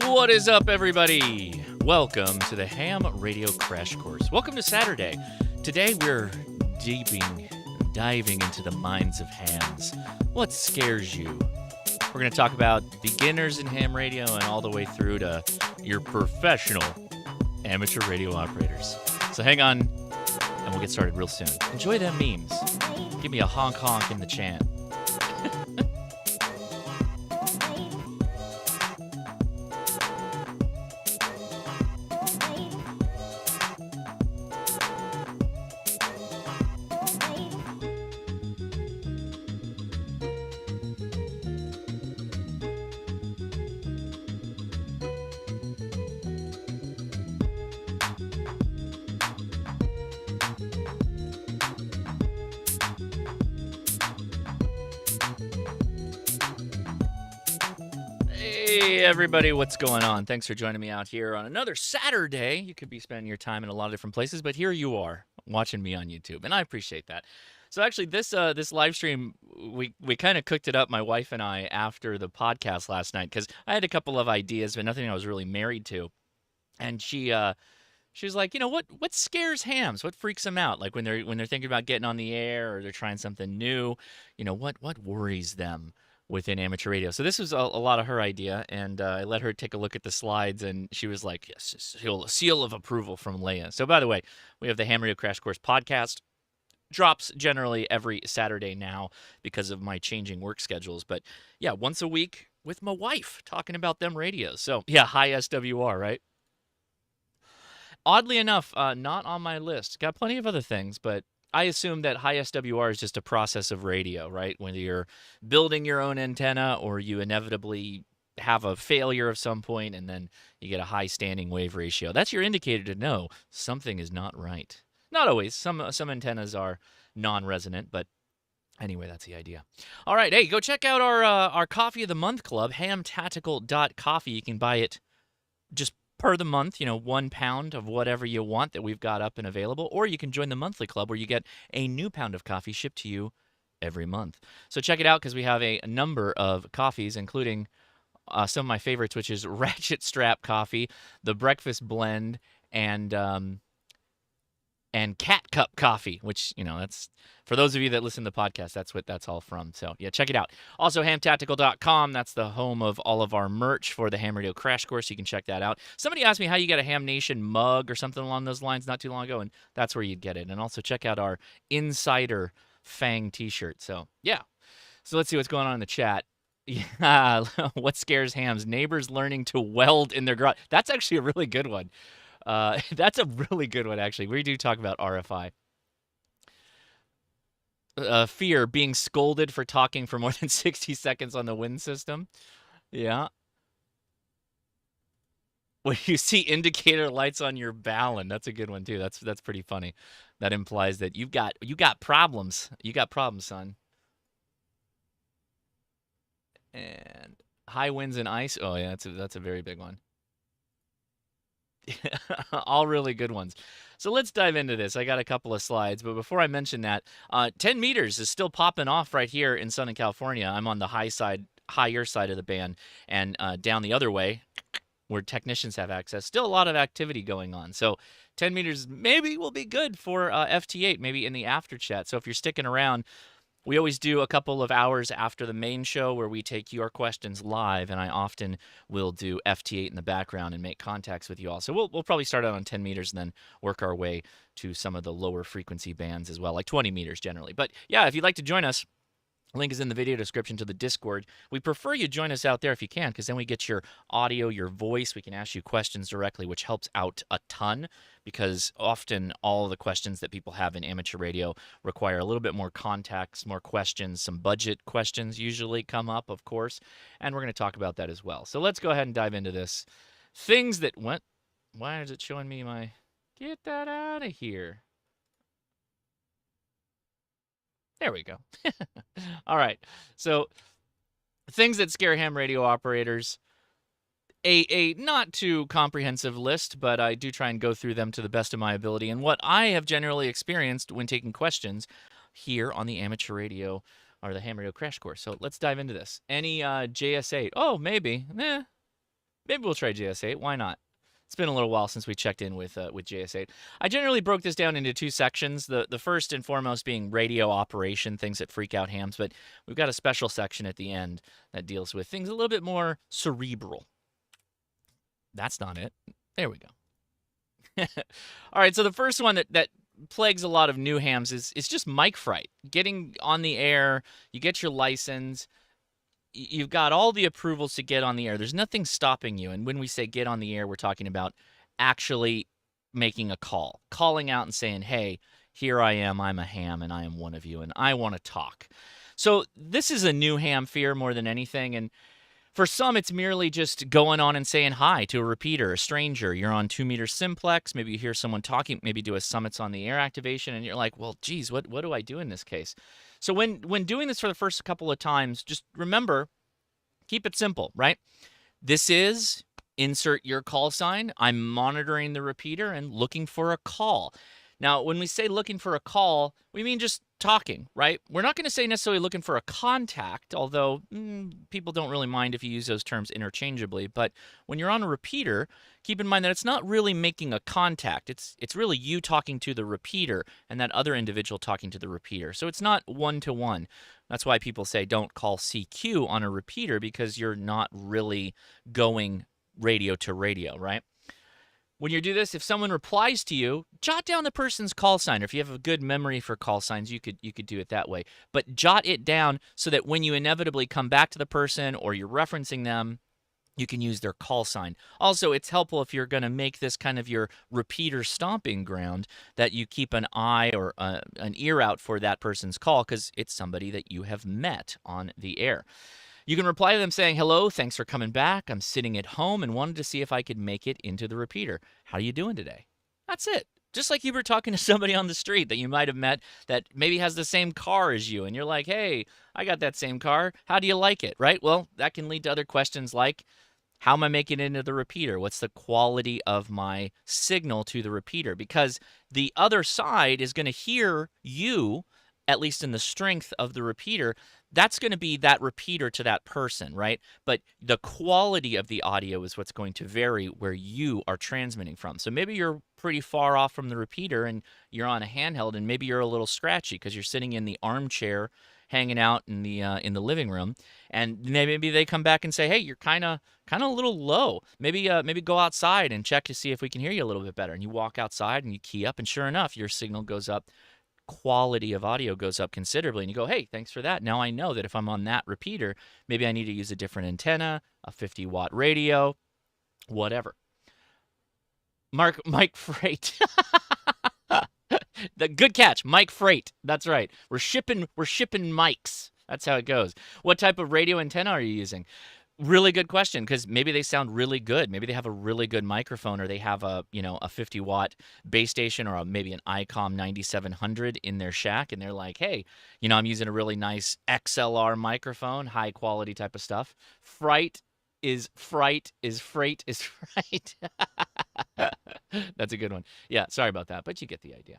What is up, everybody? Welcome to the Ham Radio Crash Course. Welcome to Saturday. Today we're diving into the minds of hams. What scares you? We're going to talk about beginners in ham radio and all the way through to your professional amateur radio operators. So hang on, and we'll get started real soon. Enjoy them memes. Give me a honk honk in the chant. Hey everybody, what's going on? Thanks for joining me out here on another Saturday. You could be spending your time in a lot of different places, but here you are watching me on YouTube, and I appreciate that. So actually, this live stream, we kind of cooked it up, my wife and I, after the podcast last night, because I had a couple of ideas, but nothing I was really married to. And she was like, what scares hams? What freaks them out? Like when they're thinking about getting on the air or they're trying something new, what worries them within amateur radio. So this was a lot of her idea, and I let her take a look at the slides, and she was like, yes, seal of approval from Leia. So by the way, we have the Ham Radio Crash Course podcast. Drops generally every Saturday now because of my changing work schedules. But yeah, once a week with my wife talking about them radios. So yeah, high SWR, right? Oddly enough, not on my list. Got plenty of other things, but I assume that high SWR is just a process of radio, right? Whether you're building your own antenna or you inevitably have a failure of some point and then you get a high standing wave ratio. That's your indicator to know something is not right. Not always. Some antennas are non-resonant, but anyway, that's the idea. All right, hey, go check out our Coffee of the Month Club, hamtactical.coffee. You can buy it just per the month, 1 pound of whatever you want that we've got up and available, or you can join the monthly club where you get a new pound of coffee shipped to you every month. So check it out because we have a number of coffees, including some of my favorites, which is Ratchet Strap Coffee, the Breakfast Blend, and Cat Cup Coffee, which, that's for those of you that listen to the podcast, that's what that's all from. So, yeah, check it out. Also, hamtactical.com, that's the home of all of our merch for the Ham Radio Crash Course. You can check that out. Somebody asked me how you get a Ham Nation mug or something along those lines not too long ago, and that's where you'd get it. And also check out our Insider Fang t-shirt. So, yeah. So let's see what's going on in the chat. Yeah, what scares hams? Neighbors learning to weld in their garage. That's actually a really good one. That's a really good one, actually. We do talk about RFI. Fear, being scolded for talking for more than 60 seconds on the wind system. Yeah. When you see indicator lights on your ballon, that's a good one too. That's pretty funny. That implies that you got problems. You got problems, son. And high winds and ice. Oh yeah, that's a very big one. All really good ones. So let's dive into this. I got a couple of slides, but before I mention that, 10 meters is still popping off right here in Southern California. I'm on the higher side of the band, and down the other way, where technicians have access, still a lot of activity going on. So 10 meters maybe will be good for FT8, maybe in the after chat. So if you're sticking around, we always do a couple of hours after the main show where we take your questions live, and I often will do FT8 in the background and make contacts with you all. So we'll probably start out on 10 meters and then work our way to some of the lower frequency bands as well, like 20 meters generally. But yeah, if you'd like to join us, link is in the video description to the Discord. We prefer you join us out there if you can, because then we get your audio, your voice. We can ask you questions directly, which helps out a ton, because often all of the questions that people have in amateur radio require a little bit more context, more questions. Some budget questions usually come up, of course, and we're going to talk about that as well. So let's go ahead and dive into this. Things that went... Why is it showing me my... Get that out of here. There we go. All right. So things that scare ham radio operators. A not too comprehensive list, but I do try and go through them to the best of my ability. And what I have generally experienced when taking questions here on the amateur radio or the ham radio crash course. So let's dive into this. Any JS8? Oh, maybe. Maybe we'll try JS8. Why not? It's been a little while since we checked in with JS8. I generally broke this down into two sections. The first and foremost being radio operation, things that freak out hams, but we've got a special section at the end that deals with things a little bit more cerebral. That's not it. There we go. All right, so the first one that plagues a lot of new hams is just mic fright. Getting on the air, you get your license, you've got all the approvals to get on the air. There's nothing stopping you. And when we say get on the air, we're talking about actually making a call, calling out and saying, hey, here I am, I'm a ham, and I am one of you, and I want to talk. So this is a new ham fear more than anything, and for some, it's merely just going on and saying hi to a repeater, a stranger. You're on 2 meter simplex. Maybe you hear someone talking, maybe do a summits on the air activation, and you're like, well, geez, what do I do in this case? So when doing this for the first couple of times, just remember, keep it simple, right? This is insert your call sign. I'm monitoring the repeater and looking for a call. Now, when we say looking for a call, we mean just talking, right? We're not going to say necessarily looking for a contact, although people don't really mind if you use those terms interchangeably. But when you're on a repeater, keep in mind that it's not really making a contact. It's really you talking to the repeater and that other individual talking to the repeater. So it's not one-to-one. That's why people say don't call CQ on a repeater, because you're not really going radio to radio, right? When you do this, if someone replies to you, jot down the person's call sign. Or if you have a good memory for call signs, you could do it that way. But jot it down so that when you inevitably come back to the person or you're referencing them, you can use their call sign. Also, it's helpful if you're going to make this kind of your repeater stomping ground that you keep an eye or an ear out for that person's call, because it's somebody that you have met on the air. You can reply to them saying, hello, thanks for coming back. I'm sitting at home and wanted to see if I could make it into the repeater. How are you doing today? That's it. Just like you were talking to somebody on the street that you might have met that maybe has the same car as you, and you're like, hey, I got that same car. How do you like it, right? Well, that can lead to other questions like, how am I making it into the repeater? What's the quality of my signal to the repeater? Because the other side is going to hear you, at least in the strength of the repeater. That's going to be that repeater to that person, right? But the quality of the audio is what's going to vary where you are transmitting from. So maybe you're pretty far off from the repeater and you're on a handheld, and maybe you're a little scratchy because you're sitting in the armchair hanging out in the living room, and maybe they come back and say, hey, you're kind of a little low. Maybe go outside and check to see if we can hear you a little bit better. And you walk outside and you key up, and sure enough, your signal goes up. Quality of audio goes up considerably, and you go, hey, thanks for that. Now I know that if I'm on that repeater, maybe I need to use a different antenna, a 50-watt radio, whatever. Mike Freight. The good catch, Mike Freight. That's right. We're shipping mics. That's how it goes. What type of radio antenna are you using? Really good question, because maybe they sound really good. Maybe they have a really good microphone, or they have a 50-watt base station, or maybe an ICOM 9700 in their shack, and they're like, hey, I'm using a really nice XLR microphone, high quality type of stuff. Fright is freight. That's a good one. Yeah, sorry about that, but you get the idea.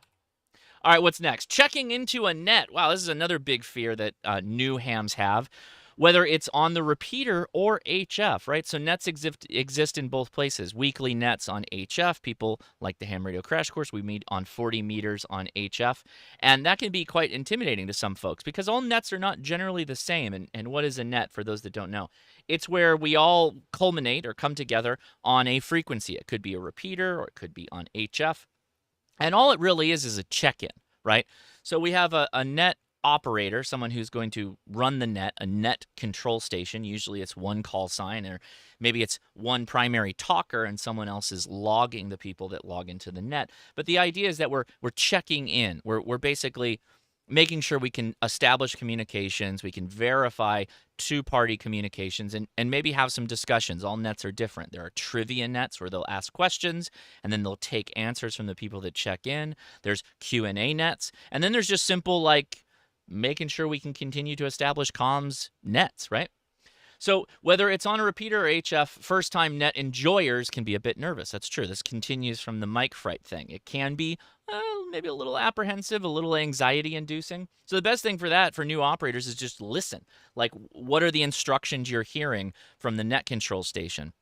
All right, what's next? Checking into a net. Wow, this is another big fear that new hams have, whether it's on the repeater or HF, right? So nets exist in both places. Weekly nets on HF. People like the Ham Radio Crash Course. We meet on 40 meters on HF. And that can be quite intimidating to some folks because all nets are not generally the same. And what is a net, for those that don't know? It's where we all culminate or come together on a frequency. It could be a repeater or it could be on HF. And all it really is a check-in, right? So we have a net operator, someone who's going to run the net, a net control station. Usually it's one call sign, or maybe it's one primary talker and someone else is logging the people that log into the net. But the idea is that we're checking in. We're basically making sure we can establish communications, we can verify two-party communications, and maybe have some discussions. All nets are different. There are trivia nets where they'll ask questions, and then they'll take answers from the people that check in. There's Q&A nets, and then there's just simple, like, making sure we can continue to establish comms nets, right? So whether it's on a repeater or HF, first-time net enjoyers can be a bit nervous. That's true. This continues from the mic fright thing. It can be maybe a little apprehensive, a little anxiety-inducing. So the best thing for that, for new operators, is just listen. Like, what are the instructions you're hearing from the net control station?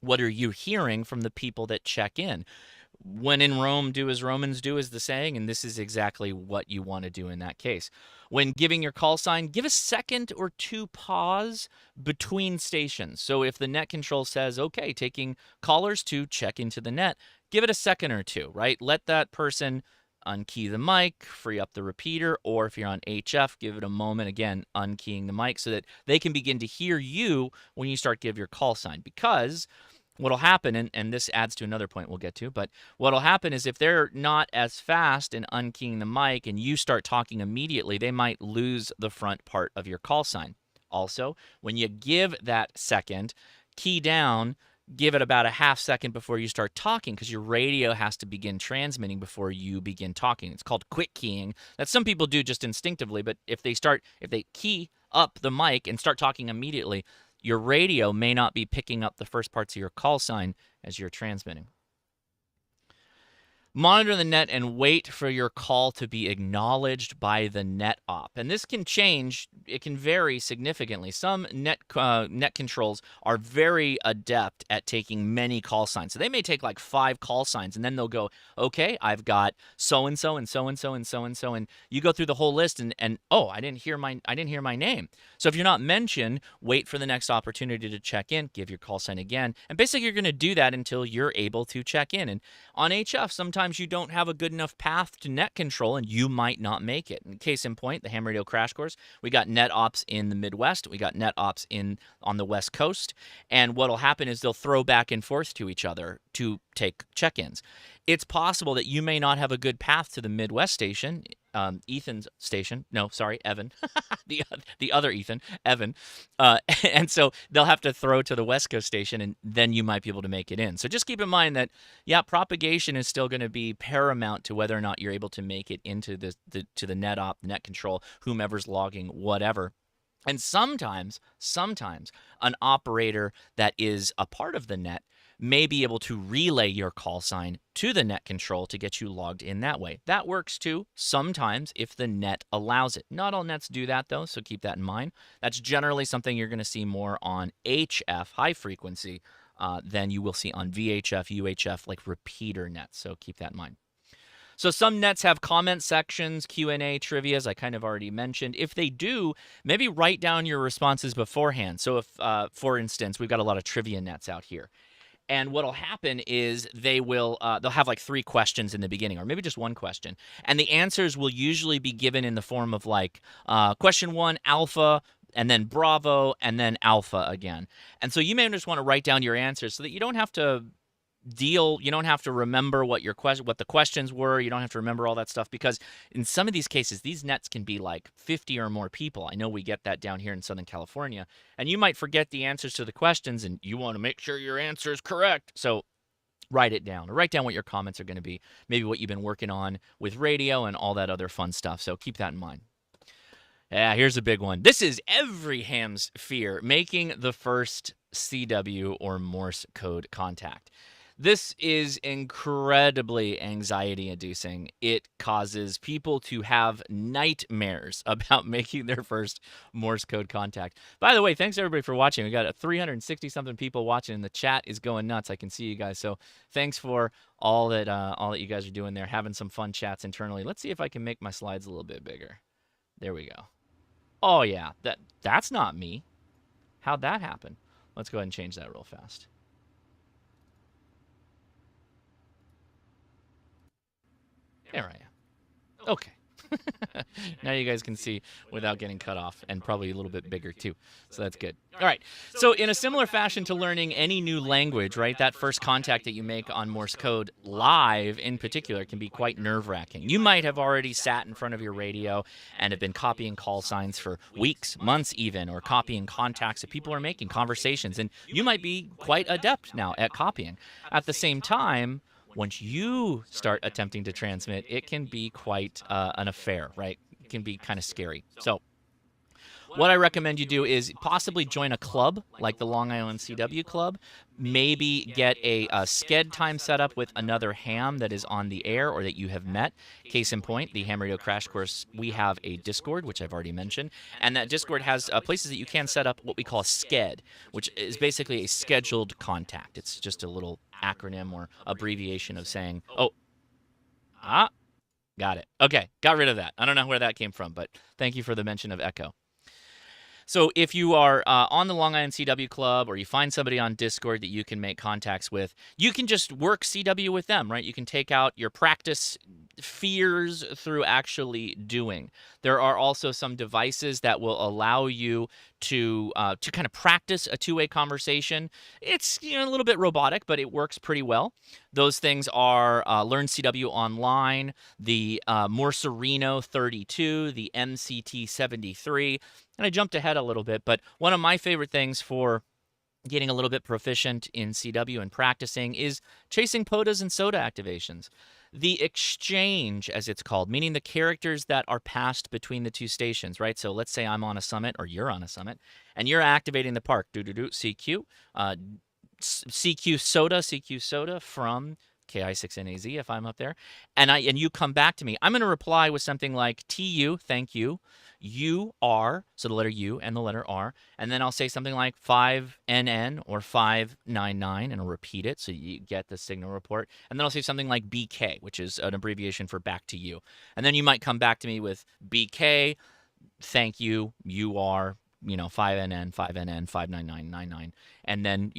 What are you hearing from the people that check in? When in Rome, do as Romans do, is the saying, and this is exactly what you want to do in that case. When giving your call sign, give a second or two pause between stations. So if the net control says, okay, taking callers to check into the net, give it a second or two, right? Let that person unkey the mic, free up the repeater, or if you're on HF, give it a moment, again, unkeying the mic so that they can begin to hear you when you start give your call sign. Because what'll happen, and this adds to another point we'll get to, but what'll happen is if they're not as fast in unkeying the mic and you start talking immediately, they might lose the front part of your call sign. Also, when you give that second, key down, give it about a half second before you start talking because your radio has to begin transmitting before you begin talking. It's called quick keying. That some people do just instinctively, but if they key up the mic and start talking immediately, your radio may not be picking up the first parts of your call sign as you're transmitting. Monitor the net and wait for your call to be acknowledged by the net op. And this can change. It can vary significantly. Some net controls are very adept at taking many call signs. So they may take like 5 call signs, and then they'll go, okay, I've got so-and-so and so-and-so and so-and-so. And you go through the whole list and oh, I didn't hear my name. So if you're not mentioned, wait for the next opportunity to check in, give your call sign again. And basically you're going to do that until you're able to check in. And on HF, sometimes you don't have a good enough path to net control and you might not make it. In case in point, the ham radio crash course, we got net ops in the Midwest, we got net ops on the West Coast, and what'll happen is they'll throw back and forth to each other to take check-ins. It's possible that you may not have a good path to the Midwest station, Ethan's station. No, sorry, Evan. the other Ethan, Evan. And so they'll have to throw to the West Coast station, and then you might be able to make it in. So just keep in mind that, yeah, propagation is still going to be paramount to whether or not you're able to make it into to the net op, net control, whomever's logging, whatever. And sometimes an operator that is a part of the net may be able to relay your call sign to the net control to get you logged in that way. That works too, sometimes if the net allows it. Not all nets do that though, so keep that in mind. That's generally something you're going to see more on HF, high frequency, than you will see on VHF, UHF, like repeater nets, so keep that in mind. So some nets have comment sections, Q&A, trivia, as I kind of already mentioned. If they do, maybe write down your responses beforehand. So if, for instance, we've got a lot of trivia nets out here. And what'll happen is they'll have like 3 questions in the beginning, or maybe just 1 question. And the answers will usually be given in the form of like question 1, alpha, and then bravo, and then alpha again. And so you may just want to write down your answers so that you don't have to remember what the questions were. You don't have to remember all that stuff, because in some of these cases, these nets can be like 50 or more people. I know we get that down here in Southern California, and you might forget the answers to the questions, and you want to make sure your answer is correct. So write it down, or write down what your comments are going to be, maybe what you've been working on with radio and all that other fun stuff. So keep that in mind. Yeah, here's a big one. This is every ham's fear, making the first CW or Morse code contact. This is incredibly anxiety-inducing. It causes people to have nightmares about making their first Morse code contact. By the way, thanks everybody for watching. We got 360-something people watching, and the chat is going nuts. I can see you guys. So thanks for all that you guys are doing there, having some fun chats internally. Let's see if I can make my slides a little bit bigger. There we go. Oh yeah, that's not me. How'd that happen? Let's go ahead and change that real fast. There I am. Okay. Now you guys can see without getting cut off, and probably a little bit bigger too. So that's good. All right. So in a similar fashion to learning any new language, right, that first contact that you make on Morse code live in particular can be quite nerve-wracking. You might have already sat in front of your radio and have been copying call signs for weeks, months even, or copying contacts that people are making, conversations, and you might be quite adept now at copying. At the same time, once you start attempting to transmit, it can be quite an affair, right? It can be kind of scary. So what I recommend you do is possibly join a club like the Long Island CW Club. Maybe get a sked time set up with another ham that is on the air or that you have met. Case in point, the Ham Radio Crash Course, we have a Discord, which I've already mentioned, and that Discord has places that you can set up what we call sked, which is basically a scheduled contact. It's just a little acronym or abbreviation of saying, oh, got it. Okay, got rid of that. I don't know where that came from, but thank you for the mention of echo. So if you are on the Long Island CW Club or you find somebody on Discord that you can make contacts with, you can just work CW with them, right? You can take out your practice fears through actually doing. There are also some devices that will allow you to kind of practice a two-way conversation. It's a little bit robotic, but it works pretty well. Those things are Learn CW Online, the Morse 32, the MCT 73, and I jumped ahead a little bit, but one of my favorite things for getting a little bit proficient in CW and practicing is chasing POTAs and SOTA activations. The exchange, as it's called, meaning the characters that are passed between the two stations, right? So let's say I'm on a summit or you're on a summit, and you're activating the park, CQ, CQ SOTA from KI6NAZ if I'm up there, and you come back to me. I'm going to reply with something like TU, thank you, UR, so the letter U and the letter R, and then I'll say something like 5NN or 599, and I'll repeat it so you get the signal report, and then I'll say something like BK, which is an abbreviation for back to you, and then you might come back to me with BK, thank you, UR, 5NN, 5NN, 59999, and then,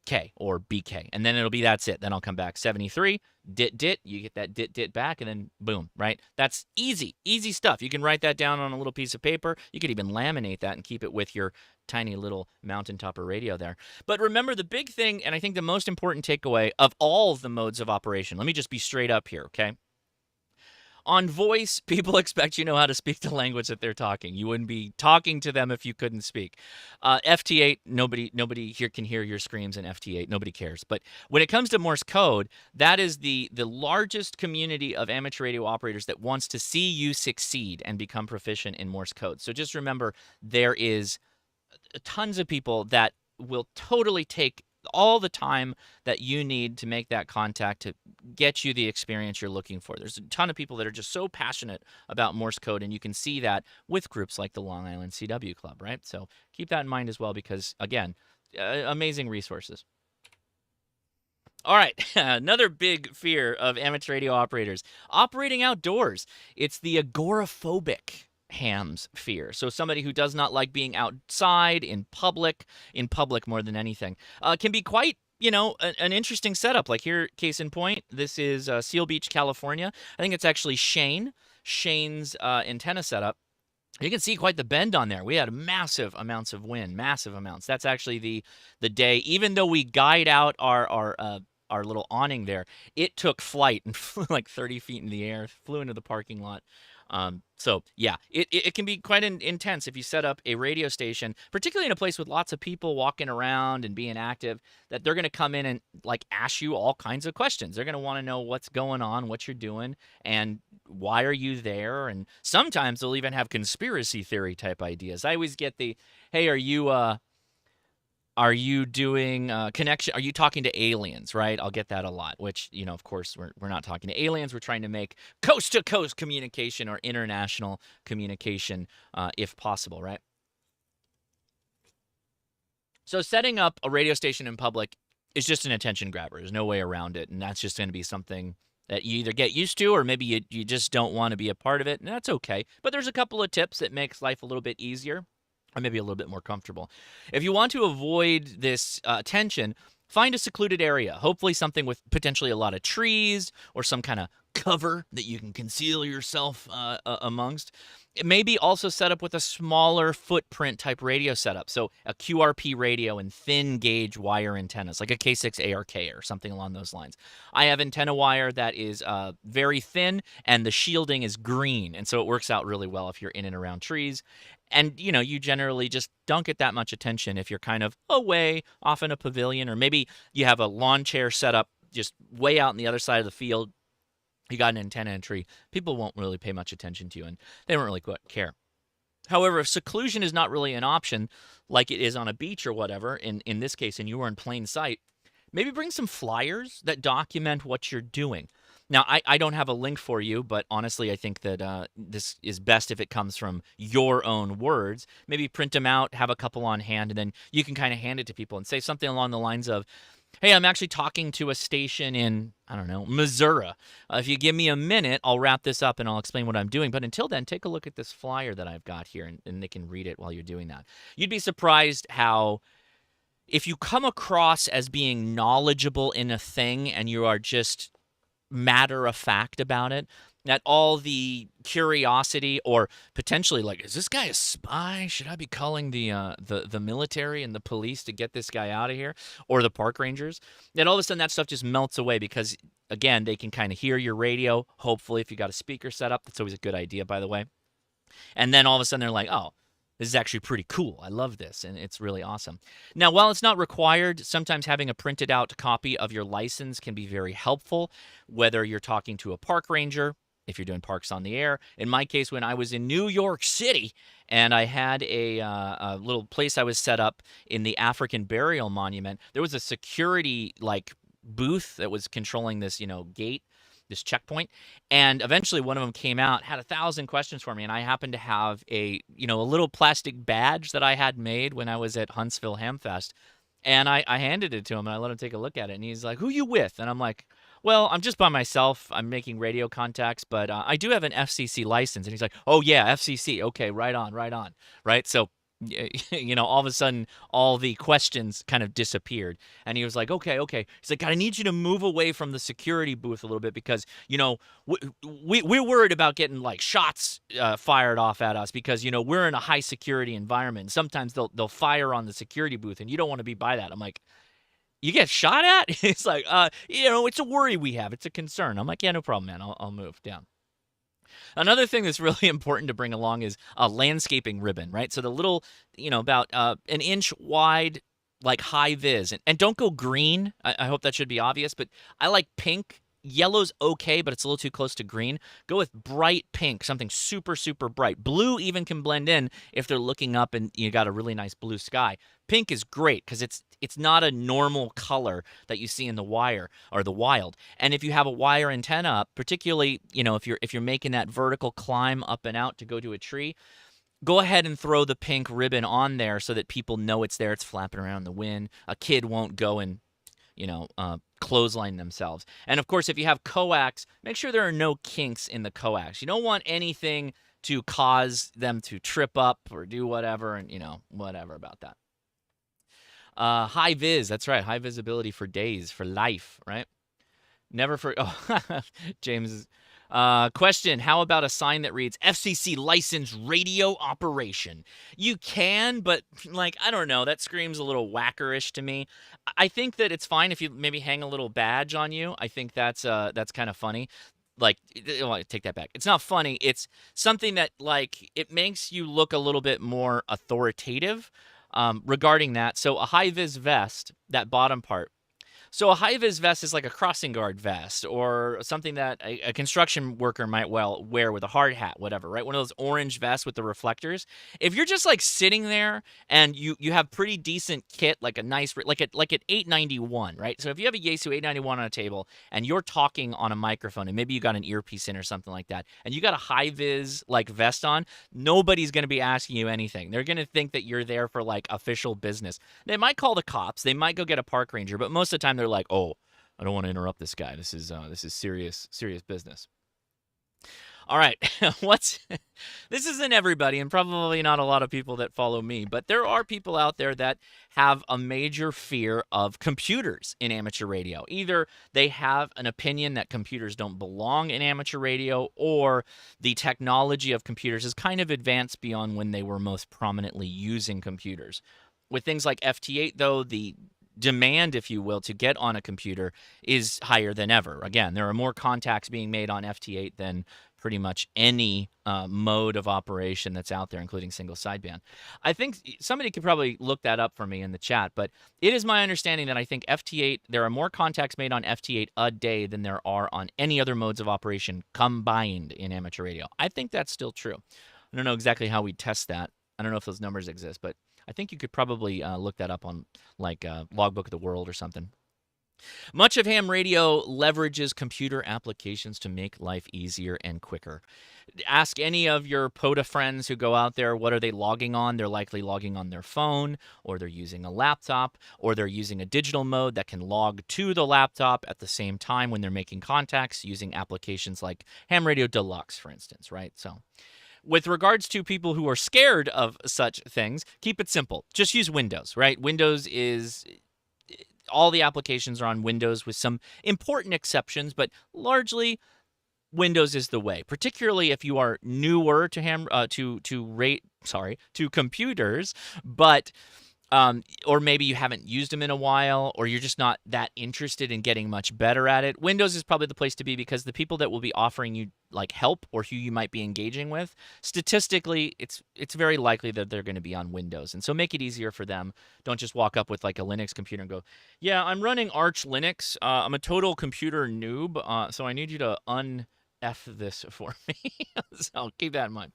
K or BK, and then it'll be that's it. Then I'll come back 73 dit, you get that dit back, and then boom, right? That's easy stuff. You can write that down on a little piece of paper. You could even laminate that and keep it with your tiny little mountaintopper radio there. But remember the big thing, and I think the most important takeaway of all of the modes of operation, let me just be straight up here, okay? On voice, people expect you know how to speak the language that they're talking. You wouldn't be talking to them if you couldn't speak. FT8, nobody here can hear your screams in FT8. Nobody cares. But when it comes to Morse code, that is the largest community of amateur radio operators that wants to see you succeed and become proficient in Morse code. So just remember, there is tons of people that will totally take all the time that you need to make that contact to get you the experience you're looking for. There's a ton of people that are just so passionate about Morse code, and you can see that with groups like the Long Island CW Club, right? So keep that in mind as well because, again, amazing resources. All right, another big fear of amateur radio operators, operating outdoors. It's the agoraphobic ham's fear. So somebody who does not like being outside in public more than anything, can be quite, an interesting setup. Like here, case in point, this is Seal Beach, California. I think it's actually Shane's antenna setup. You can see quite the bend on there. We had massive amounts of wind, massive amounts. That's actually the day, even though we guide out our little awning there, it took flight and flew like 30 feet in the air, flew into the parking lot. So yeah, it can be quite intense if you set up a radio station, particularly in a place with lots of people walking around and being active, that they're going to come in and like ask you all kinds of questions. They're going to want to know what's going on, what you're doing, and why are you there? And sometimes they'll even have conspiracy theory type ideas. I always get the, hey, are you doing connection? Are you talking to aliens, right? I'll get that a lot, which, of course, we're not talking to aliens. We're trying to make coast-to-coast communication or international communication if possible, right? So setting up a radio station in public is just an attention grabber. There's no way around it, and that's just going to be something that you either get used to or maybe you just don't want to be a part of it, and that's okay. But there's a couple of tips that makes life a little bit easier, or maybe a little bit more comfortable. If you want to avoid this tension, find a secluded area, hopefully something with potentially a lot of trees or some kind of cover that you can conceal yourself amongst. Maybe also set up with a smaller footprint type radio setup, so a QRP radio and thin gauge wire antennas, like a K6ARK or something along those lines. I have antenna wire that is very thin, and the shielding is green, and so it works out really well if you're in and around trees. And, you generally just don't get that much attention if you're kind of away off in a pavilion, or maybe you have a lawn chair set up just way out on the other side of the field. You got an antenna in a tree. People won't really pay much attention to you, and they don't really care. However, if seclusion is not really an option, like it is on a beach or whatever, in this case, and you were in plain sight, maybe bring some flyers that document what you're doing. Now, I don't have a link for you, but honestly, I think that this is best if it comes from your own words. Maybe print them out, have a couple on hand, and then you can kind of hand it to people and say something along the lines of, hey, I'm actually talking to a station in, I don't know, Missouri. If you give me a minute, I'll wrap this up and I'll explain what I'm doing. But until then, take a look at this flyer that I've got here, and they can read it while you're doing that. You'd be surprised how, if you come across as being knowledgeable in a thing and you are just matter of fact about it, that all the curiosity or potentially like, is this guy a spy? Should I be calling the military and the police to get this guy out of here, or the park rangers? Then all of a sudden that stuff just melts away because, again, they can kind of hear your radio. Hopefully, if you got a speaker set up, that's always a good idea, by the way. And then all of a sudden they're like, oh, this is actually pretty cool. I love this, and it's really awesome. Now, while it's not required, sometimes having a printed out copy of your license can be very helpful, whether you're talking to a park ranger, if you're doing parks on the air. In my case, when I was in New York City and I had a little place I was set up in the African Burial Monument, there was a security like booth that was controlling this, gate, this checkpoint. And eventually one of them came out, had 1,000 questions for me. And I happened to have a little plastic badge that I had made when I was at Huntsville Hamfest. And I handed it to him and I let him take a look at it. And he's like, who you with? And I'm like, well, I'm just by myself. I'm making radio contacts, but I do have an FCC license. And he's like, oh, yeah, FCC. Okay, right on, right on. Right. So, all of a sudden, all the questions kind of disappeared. And he was like, okay. He's like, God, I need you to move away from the security booth a little bit because, we're worried about getting like shots fired off at us because, we're in a high security environment. Sometimes they'll fire on the security booth and you don't want to be by that. I'm like, you get shot at? It's like, it's a worry we have. It's a concern. I'm like, yeah, no problem, man. I'll move down. Another thing that's really important to bring along is a landscaping ribbon, right? So the little, about an inch wide, like high vis, and don't go green. I hope that should be obvious, but I like pink. Yellow's okay, but it's a little too close to green. Go with bright pink, something super, super bright. Blue even can blend in if they're looking up and you got a really nice blue sky. Pink is great because it's not a normal color that you see in the wire or the wild. And if you have a wire antenna up, particularly, if you're making that vertical climb up and out to go to a tree, go ahead and throw the pink ribbon on there so that people know it's there. It's flapping around in the wind. A kid won't go and clothesline themselves. And of course, if you have coax, make sure there are no kinks in the coax. You don't want anything to cause them to trip up or do whatever, and whatever about that. High vis, that's right. High visibility for days, for life, right? Never for, James. Question, how about a sign that reads FCC licensed radio operation? You can, but I don't know, that screams a little whackerish to me. I think that it's fine if you maybe hang a little badge on you. I think that's kind of funny. I take that back. It's not funny. It's something that it makes you look a little bit more authoritative regarding that. So a high-vis vest, that bottom part. So a high-vis vest is like a crossing guard vest or something that a construction worker might wear with a hard hat, whatever, right? One of those orange vests with the reflectors. If you're just sitting there and you have pretty decent kit, like a nice, like at 891, right? So if you have a Yaesu 891 on a table and you're talking on a microphone and maybe you got an earpiece in or something like that, and you got a high-vis vest on, nobody's going to be asking you anything. They're going to think that you're there for official business. They might call the cops. They might go get a park ranger, but most of the time they're like, oh, I don't want to interrupt this guy. This is serious business. All right, this isn't everybody, and probably not a lot of people that follow me, but there are people out there that have a major fear of computers in amateur radio. Either they have an opinion that computers don't belong in amateur radio, or the technology of computers is kind of advanced beyond when they were most prominently using computers. With things like FT8, though, the demand, if you will, to get on a computer is higher than ever. Again, there are more contacts being made on FT8 than pretty much any mode of operation that's out there, including single sideband. I think somebody could probably look that up for me in the chat, but it is my understanding that I think FT8, there are more contacts made on FT8 a day than there are on any other modes of operation combined in amateur radio. I think that's still true. I don't know exactly how we test that. I don't know if those numbers exist, but I think you could probably look that up on like Logbook of the World or something. Much of ham radio leverages computer applications to make life easier and quicker. Ask any of your POTA friends who go out there, what are they logging on? They're likely logging on their phone, or they're using a laptop, or they're using a digital mode that can log to the laptop at the same time when they're making contacts using applications like Ham Radio Deluxe, for instance, right? So with regards to people who are scared of such things, keep it simple. Just use Windows, right? Windows is all the applications are on Windows with some important exceptions, but largely Windows is the way. Particularly if you are newer to computers, but or maybe you haven't used them in a while, or you're just not that interested in getting much better at it. Windows is probably the place to be because the people that will be offering you like help or who you might be engaging with, statistically, it's very likely that they're going to be on Windows. And so make it easier for them. Don't just walk up with like a Linux computer and go, yeah, I'm running Arch Linux. I'm a total computer noob, so I need you to un-F this for me. So keep that in mind.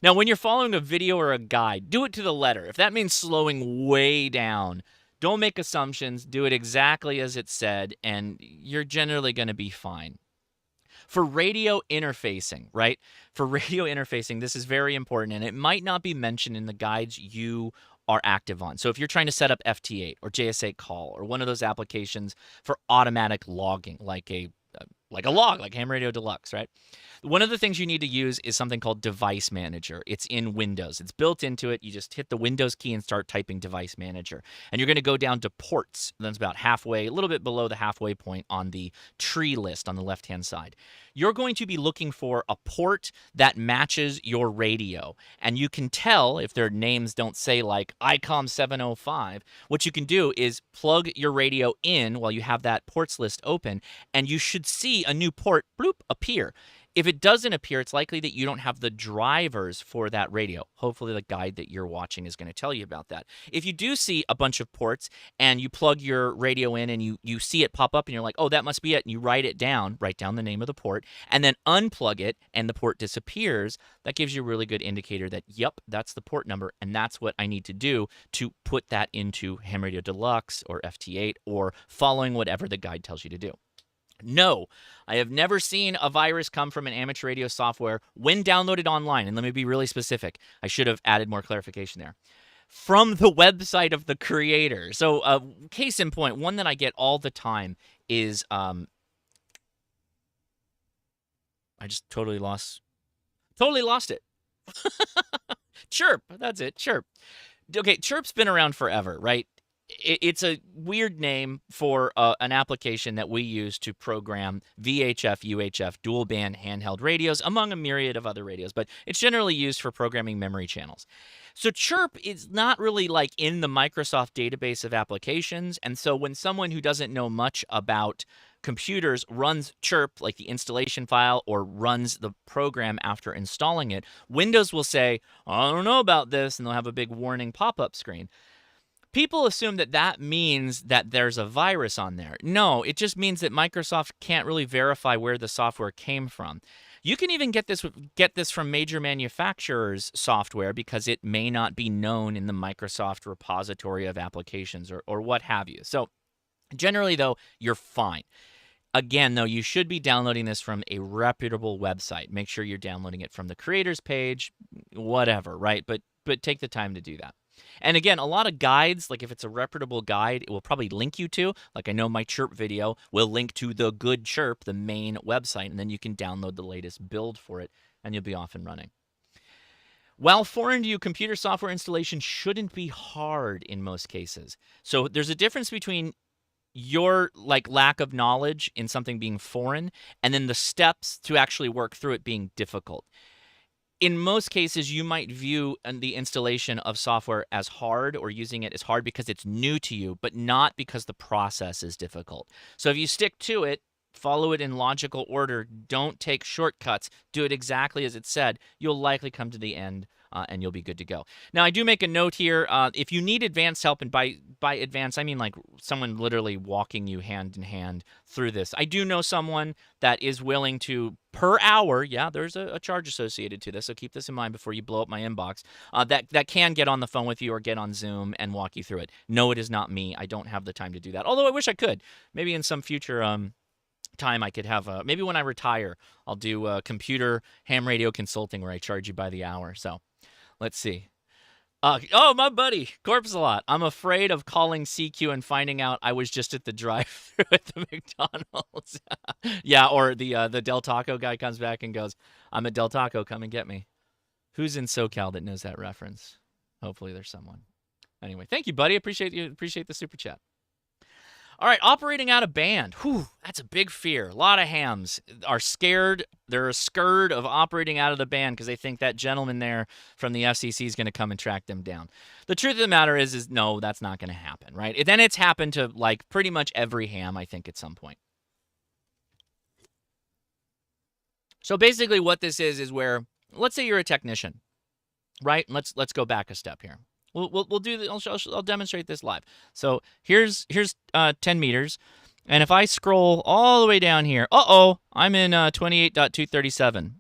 Now, when you're following a video or a guide, do it to the letter. If that means slowing way down, don't make assumptions. Do it exactly as it said, and you're generally going to be fine. For radio interfacing, right? For radio interfacing, this is very important, and it might not be mentioned in the guides you are active on. So if you're trying to set up FT8 or JS8 call or one of those applications for automatic logging, like a log, like Ham Radio Deluxe, right? One of the things you need to use is something called Device Manager. It's in Windows. It's built into it. You just hit the Windows key and start typing Device Manager. And you're going to go down to ports. That's about halfway, a little bit below the halfway point on the tree list on the left-hand side. You're going to be looking for a port that matches your radio. And you can tell if their names don't say like ICOM 705. What you can do is plug your radio in while you have that ports list open, and you should see a new port bloop appear. If it doesn't appear, it's likely that you don't have the drivers for that radio. Hopefully the guide that you're watching is going to tell you about that. If you do see a bunch of ports and you plug your radio in and you see it pop up and you're like, oh, that must be it, and you write down the name of the port, and then unplug it and the port disappears, that gives you a really good indicator that, yep, that's the port number, and that's what I need to do to put that into Ham Radio Deluxe or FT8 or following whatever the guide tells you to do. No, I have never seen a virus come from an amateur radio software when downloaded online. And let me be really specific. I should have added more clarification there. From the website of the creator. So case in point, one that I get all the time is I just totally lost it. Chirp, that's it, Chirp. Okay, Chirp's been around forever, right? It's a weird name for an application that we use to program VHF, UHF, dual band handheld radios, among a myriad of other radios, but it's generally used for programming memory channels. So Chirp is not really like in the Microsoft database of applications, and so when someone who doesn't know much about computers runs Chirp, like the installation file, or runs the program after installing it, Windows will say, I don't know about this, and they'll have a big warning pop-up screen. People assume that that means that there's a virus on there. No, it just means that Microsoft can't really verify where the software came from. You can even get this from major manufacturers' software because it may not be known in the Microsoft repository of applications or what have you. So generally, though, you're fine. Again, though, you should be downloading this from a reputable website. Make sure you're downloading it from the creators page, whatever, right? But take the time to do that. And again, a lot of guides, like if it's a reputable guide, it will probably link you to, like I know my Chirp video will link to the good Chirp, the main website, and then you can download the latest build for it, and you'll be off and running. While foreign to you, computer software installation shouldn't be hard in most cases. So there's a difference between your lack of knowledge in something being foreign and then the steps to actually work through it being difficult. In most cases, you might view the installation of software as hard or using it as hard because it's new to you, but not because the process is difficult. So if you stick to it, follow it in logical order, don't take shortcuts, do it exactly as it said, you'll likely come to the end and you'll be good to go. Now, I do make a note here. If you need advanced help, and by advanced, I mean like someone literally walking you hand in hand through this. I do know someone that is willing to, per hour, yeah, there's a charge associated to this, so keep this in mind before you blow up my inbox, that can get on the phone with you or get on Zoom and walk you through it. No, it is not me. I don't have the time to do that, although I wish I could. Maybe in some future time I could have maybe when I retire, I'll do computer ham radio consulting where I charge you by the hour. So let's see. Oh, my buddy, Corpse a lot. I'm afraid of calling CQ and finding out I was just at the drive-thru at the McDonald's. Yeah, or the Del Taco guy comes back and goes, "I'm at Del Taco, come and get me." Who's in SoCal that knows that reference? Hopefully there's someone. Anyway, thank you, buddy. Appreciate the super chat. All right, operating out of band. Whew, that's a big fear. A lot of hams are scared. They're scared of operating out of the band because they think that gentleman there from the FCC is going to come and track them down. The truth of the matter is no, that's not going to happen, right? Then it's happened to like pretty much every ham, I think, at some point. So basically what this is where, let's say you're a technician, right? Let's go back a step here. We'll do this. I'll demonstrate this live. So here's 10 meters, and if I scroll all the way down here, I'm in 28.237.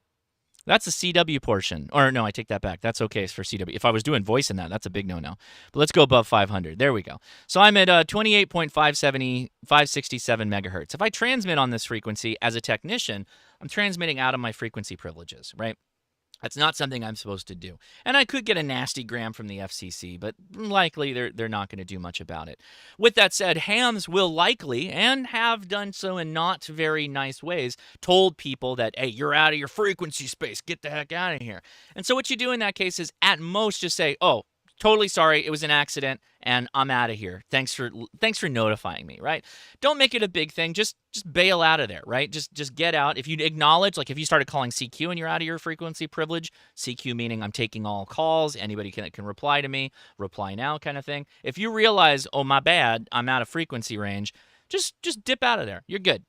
That's the CW portion. Or no, I take that back. That's okay for CW. If I was doing voice in that, that's a big no-no. But let's go above 500. There we go. So I'm at 28.567 megahertz. If I transmit on this frequency as a technician, I'm transmitting out of my frequency privileges, right? That's not something I'm supposed to do. And I could get a nasty gram from the FCC, but likely they're not going to do much about it. With that said, hams will likely, and have done so in not very nice ways, told people that, hey, you're out of your frequency space. Get the heck out of here. And so what you do in that case is at most just say, oh, totally sorry, it was an accident, and I'm out of here. Thanks for notifying me, right? Don't make it a big thing. Just bail out of there, right? Just get out. If you acknowledge, like if you started calling CQ and you're out of your frequency privilege, CQ meaning I'm taking all calls, anybody can reply to me, reply now kind of thing. If you realize, oh, my bad, I'm out of frequency range, just dip out of there. You're good.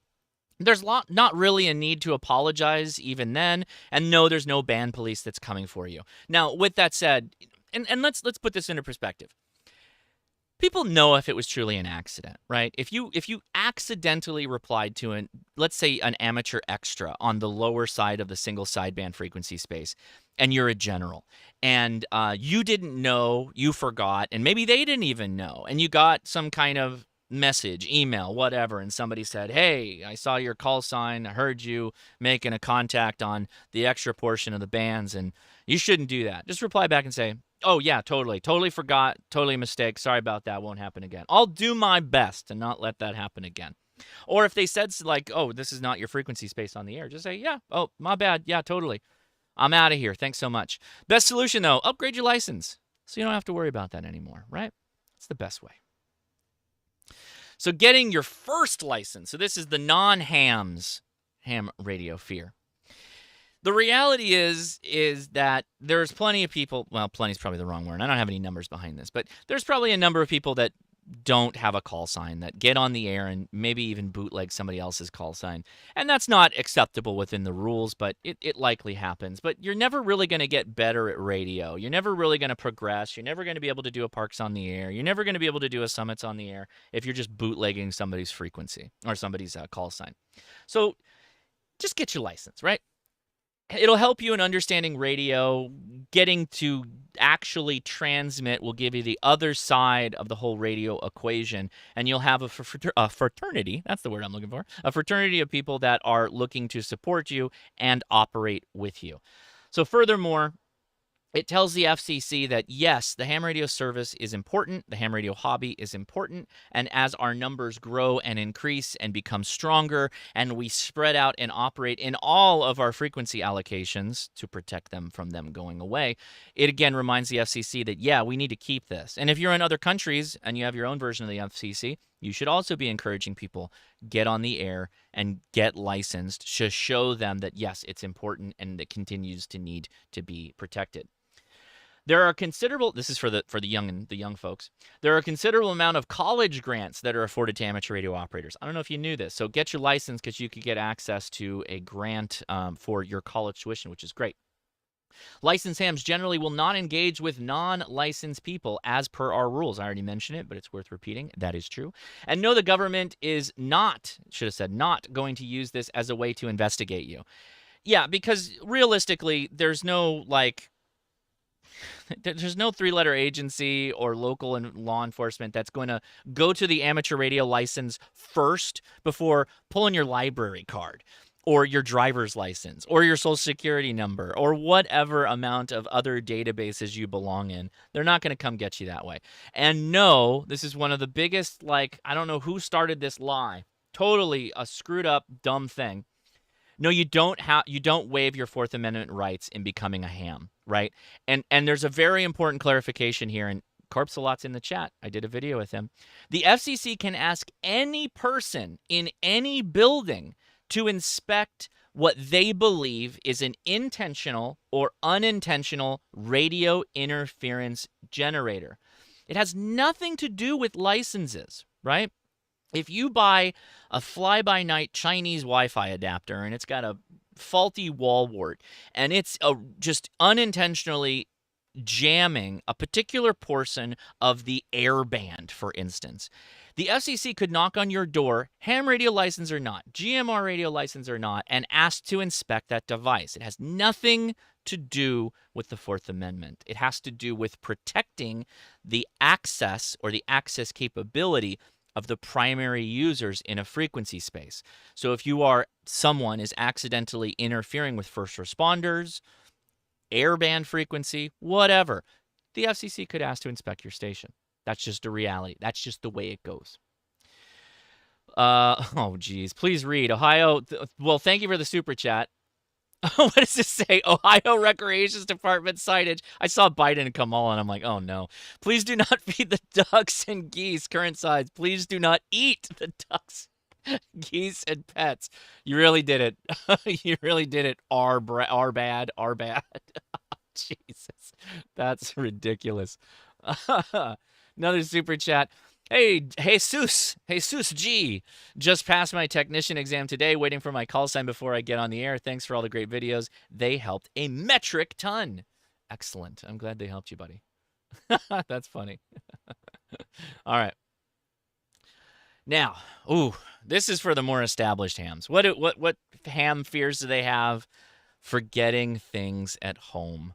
There's not really a need to apologize even then, and no, there's no band police that's coming for you. Now, with that said, and let's put this into perspective. People know if it was truly an accident, right? If you accidentally replied to let's say an amateur extra on the lower side of the single sideband frequency space, and you're a general, and you didn't know, you forgot, and maybe they didn't even know, and you got some kind of message, email, whatever, and somebody said, hey, I saw your call sign, I heard you making a contact on the extra portion of the bands, and you shouldn't do that. Just reply back and say, oh, yeah, totally forgot, totally a mistake, sorry about that, won't happen again. I'll do my best to not let that happen again. Or if they said, like, oh, this is not your frequency space on the air, just say, yeah, oh, my bad, yeah, totally. I'm out of here, thanks so much. Best solution, though, upgrade your license so you don't have to worry about that anymore, right? It's the best way. So getting your first license, so this is the non-hams ham radio fear. The reality is that there's plenty of people, well, plenty is probably the wrong word. I don't have any numbers behind this, but there's probably a number of people that don't have a call sign, that get on the air and maybe even bootleg somebody else's call sign. And that's not acceptable within the rules, but it likely happens. But you're never really going to get better at radio. You're never really going to progress. You're never going to be able to do a Parks on the air. You're never going to be able to do a Summits on the air if you're just bootlegging somebody's frequency or somebody's call sign. So just get your license, right? It'll help you in understanding radio. Getting to actually transmit will give you the other side of the whole radio equation, and you'll have a fraternity, that's the word I'm looking for, a fraternity of people that are looking to support you and operate with you. So furthermore, it tells the FCC that, yes, the ham radio service is important, the ham radio hobby is important, and as our numbers grow and increase and become stronger, and we spread out and operate in all of our frequency allocations to protect them from them going away, it again reminds the FCC that, yeah, we need to keep this. And if you're in other countries and you have your own version of the FCC, you should also be encouraging people, get on the air and get licensed to show them that, yes, it's important and it continues to need to be protected. There are considerable, this is for the young folks, there are a considerable amount of college grants that are afforded to amateur radio operators. I don't know if you knew this. So get your license because you could get access to a grant for your college tuition, which is great. Licensed hams generally will not engage with non-licensed people as per our rules. I already mentioned it, but it's worth repeating. That is true. And no, the government is not, should have said, not going to use this as a way to investigate you. Yeah, because realistically, there's no there's no three-letter agency or local and law enforcement that's going to go to the amateur radio license first before pulling your library card or your driver's license or your social security number or whatever amount of other databases you belong in. They're not going to come get you that way. And no, this is one of the biggest, I don't know who started this lie. Totally a screwed up, dumb thing. No, you don't waive your Fourth Amendment rights in becoming a ham, right? And there's a very important clarification here, and Corpsalot's in the chat. I did a video with him. The FCC can ask any person in any building to inspect what they believe is an intentional or unintentional radio interference generator. It has nothing to do with licenses, right? If you buy a fly-by-night Chinese Wi-Fi adapter and it's got a faulty wall wart and it's just unintentionally jamming a particular portion of the air band, for instance, the FCC could knock on your door, ham radio license or not, GMR radio license or not, and ask to inspect that device. It has nothing to do with the Fourth Amendment. It has to do with protecting the access or the access capability of the primary users in a frequency space. So if someone is accidentally interfering with first responders, airband frequency, whatever, the FCC could ask to inspect your station. That's just a reality. That's just the way it goes. Oh, geez. Please read. Ohio. Well, thank you for the super chat. What does this say? Ohio Recreations Department signage. I saw Biden come on, and I'm like, oh no. Please do not feed the ducks and geese current size. Please do not eat the ducks, geese, and pets. You really did it. You really did it. R bad. Jesus. That's ridiculous. Another super chat. Hey, Jesus G. Just passed my technician exam today, waiting for my call sign before I get on the air. Thanks for all the great videos. They helped a metric ton. Excellent. I'm glad they helped you, buddy. That's funny. All right. Now, this is for the more established hams. What ham fears do they have? Forgetting things at home.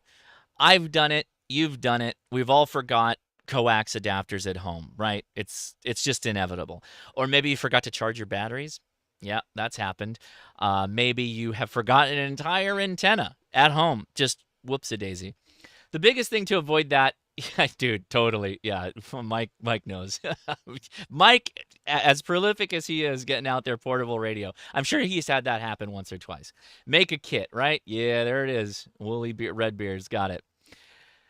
I've done it. You've done it. We've all forgot coax adapters at home, right? It's just inevitable. Or maybe you forgot to charge your batteries. Yeah, that's happened. Maybe you have forgotten an entire antenna at home. Just whoops-a-daisy. The biggest thing to avoid that, yeah, dude, totally. Yeah, Mike knows. Mike, as prolific as he is getting out there portable radio, I'm sure he's had that happen once or twice. Make a kit, right? Yeah, there it is. Woolly Redbeard's got it.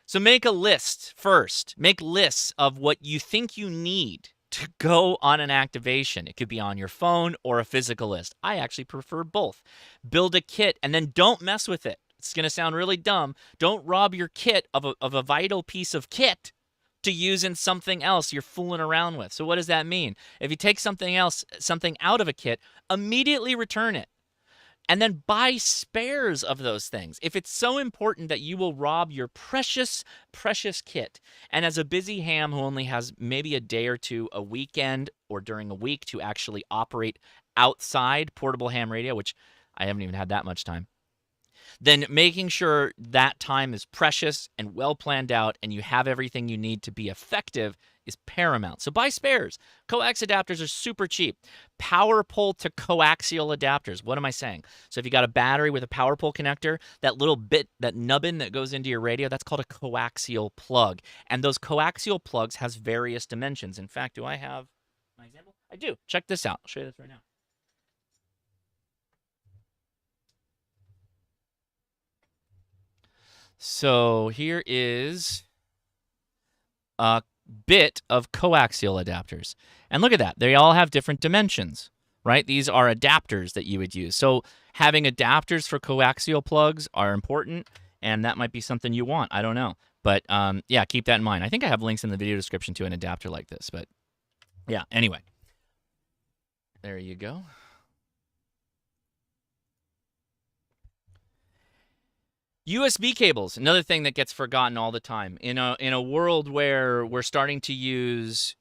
So make a list first. Make lists of what you think you need to go on an activation. It could be on your phone or a physical list. I actually prefer both. Build a kit and then don't mess with it. It's going to sound really dumb. Don't rob your kit of a vital piece of kit to use in something else you're fooling around with. So what does that mean? If you take something out of a kit, immediately return it. And then buy spares of those things. If it's so important that you will rob your precious, precious kit, and as a busy ham who only has maybe a day or two a weekend or during a week to actually operate outside portable ham radio, which I haven't even had that much time, then making sure that time is precious and well planned out and you have everything you need to be effective is paramount. So buy spares. Coax adapters are super cheap. Power pole to coaxial adapters. What am I saying? So if you got a battery with a power pole connector, that little bit, that nubbin that goes into your radio, that's called a coaxial plug. And those coaxial plugs has various dimensions. In fact, do I have my example? I do. Check this out. I'll show you this right now. So here is a bit of coaxial adapters. And look at that. They all have different dimensions, right? These are adapters that you would use. So having adapters for coaxial plugs are important, and that might be something you want. I don't know. But yeah, keep that in mind. I think I have links in the video description to an adapter like this. But yeah, anyway. There you go. USB cables, another thing that gets forgotten all the time. In a world where we're starting to use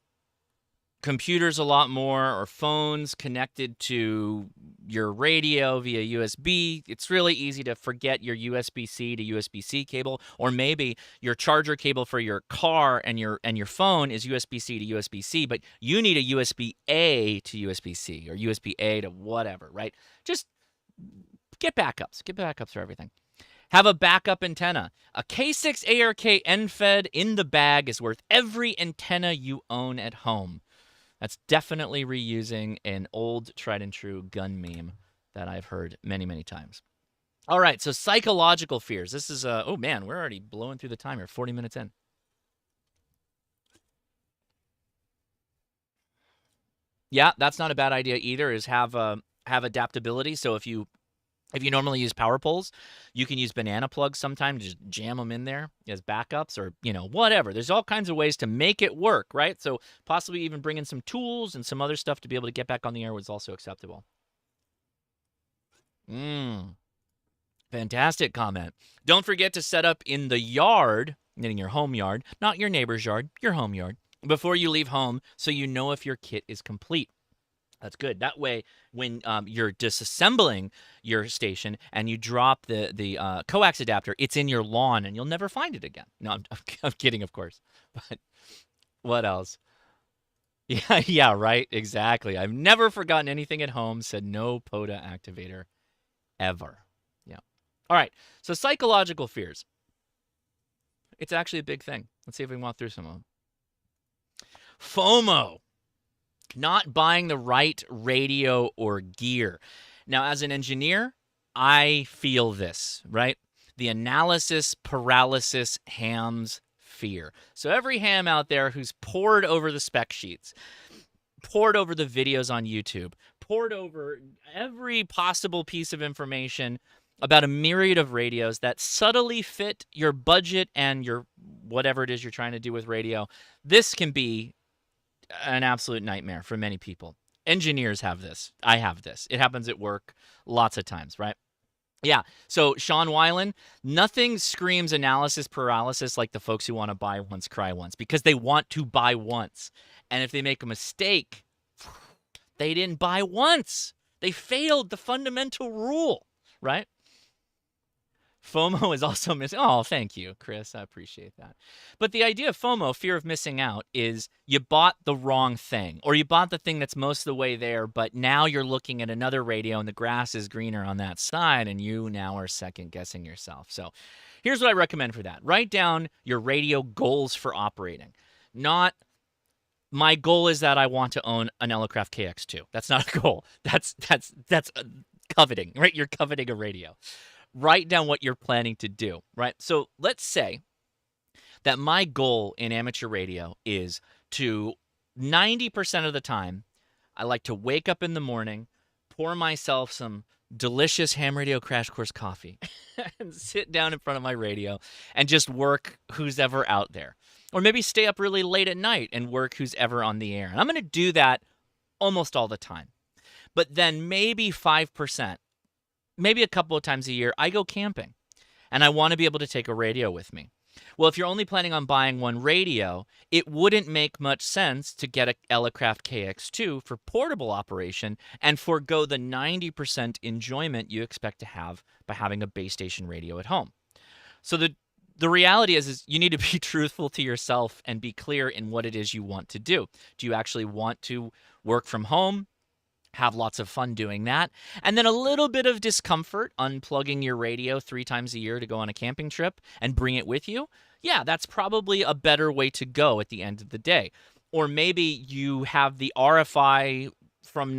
computers a lot more, or phones connected to your radio via USB, it's really easy to forget your USB-C to USB-C cable, or maybe your charger cable for your car and your phone is USB-C to USB-C, but you need a USB-A to USB-C or USB-A to whatever, right? Just get backups. Get backups for everything. Have a backup antenna. A K6 ARK NFED in the bag is worth every antenna you own at home. That's definitely reusing an old tried and true gun meme that I've heard many, many times. All right, so psychological fears. This is, oh man, we're already blowing through the time here, 40 minutes in. Yeah, that's not a bad idea either, is have adaptability. So if you normally use power poles, you can use banana plugs sometimes, just jam them in there as backups, or, whatever. There's all kinds of ways to make it work, right? So possibly even bring in some tools and some other stuff to be able to get back on the air was also acceptable. Fantastic comment. Don't forget to set up in the yard, meaning your home yard, not your neighbor's yard, your home yard, before you leave home, so you know if your kit is complete. That's good. That way, when you're disassembling your station and you drop the coax adapter, it's in your lawn and you'll never find it again. No, I'm kidding, of course. But what else? Yeah, yeah, right. Exactly. I've never forgotten anything at home. Said no POTA activator ever. Yeah. All right. So psychological fears. It's actually a big thing. Let's see if we can walk through some of them. FOMO. Not buying the right radio or gear. Now, as an engineer, I feel this, right? The analysis paralysis hams fear. So every ham out there who's pored over the spec sheets, pored over the videos on YouTube, pored over every possible piece of information about a myriad of radios that subtly fit your budget and your whatever it is you're trying to do with radio, this can be an absolute nightmare for many people. Engineers have this. I have this. It happens at work lots of times, right? Yeah. So Sean Weiland, nothing screams analysis paralysis like the folks who want to buy once, cry once, because they want to buy once. And if they make a mistake, they didn't buy once. They failed the fundamental rule, right? FOMO is also missing. Oh, thank you, Chris. I appreciate that. But the idea of FOMO, fear of missing out, is you bought the wrong thing, or you bought the thing that's most of the way there, but now you're looking at another radio and the grass is greener on that side, and you now are second guessing yourself. So here's what I recommend for that. Write down your radio goals for operating. Not, my goal is that I want to own an Elecraft KX2. That's not a goal. That's coveting, right? You're coveting a radio. Write down what you're planning to do, right? So let's say that my goal in amateur radio is to 90% of the time, I like to wake up in the morning, pour myself some delicious ham radio crash course coffee and sit down in front of my radio and just work who's ever out there. Or maybe stay up really late at night and work who's ever on the air. And I'm going to do that almost all the time. But then maybe 5%, maybe a couple of times a year, I go camping and I want to be able to take a radio with me. Well, if you're only planning on buying one radio, it wouldn't make much sense to get a Elecraft KX2 for portable operation and forego the 90% enjoyment you expect to have by having a base station radio at home. So the reality is you need to be truthful to yourself and be clear in what it is you want to do. Do you actually want to work from home? Have lots of fun doing that, and then a little bit of discomfort unplugging your radio 3 times a year to go on a camping trip and bring it with you? Yeah, that's probably a better way to go at the end of the day. Or maybe you have the RFI from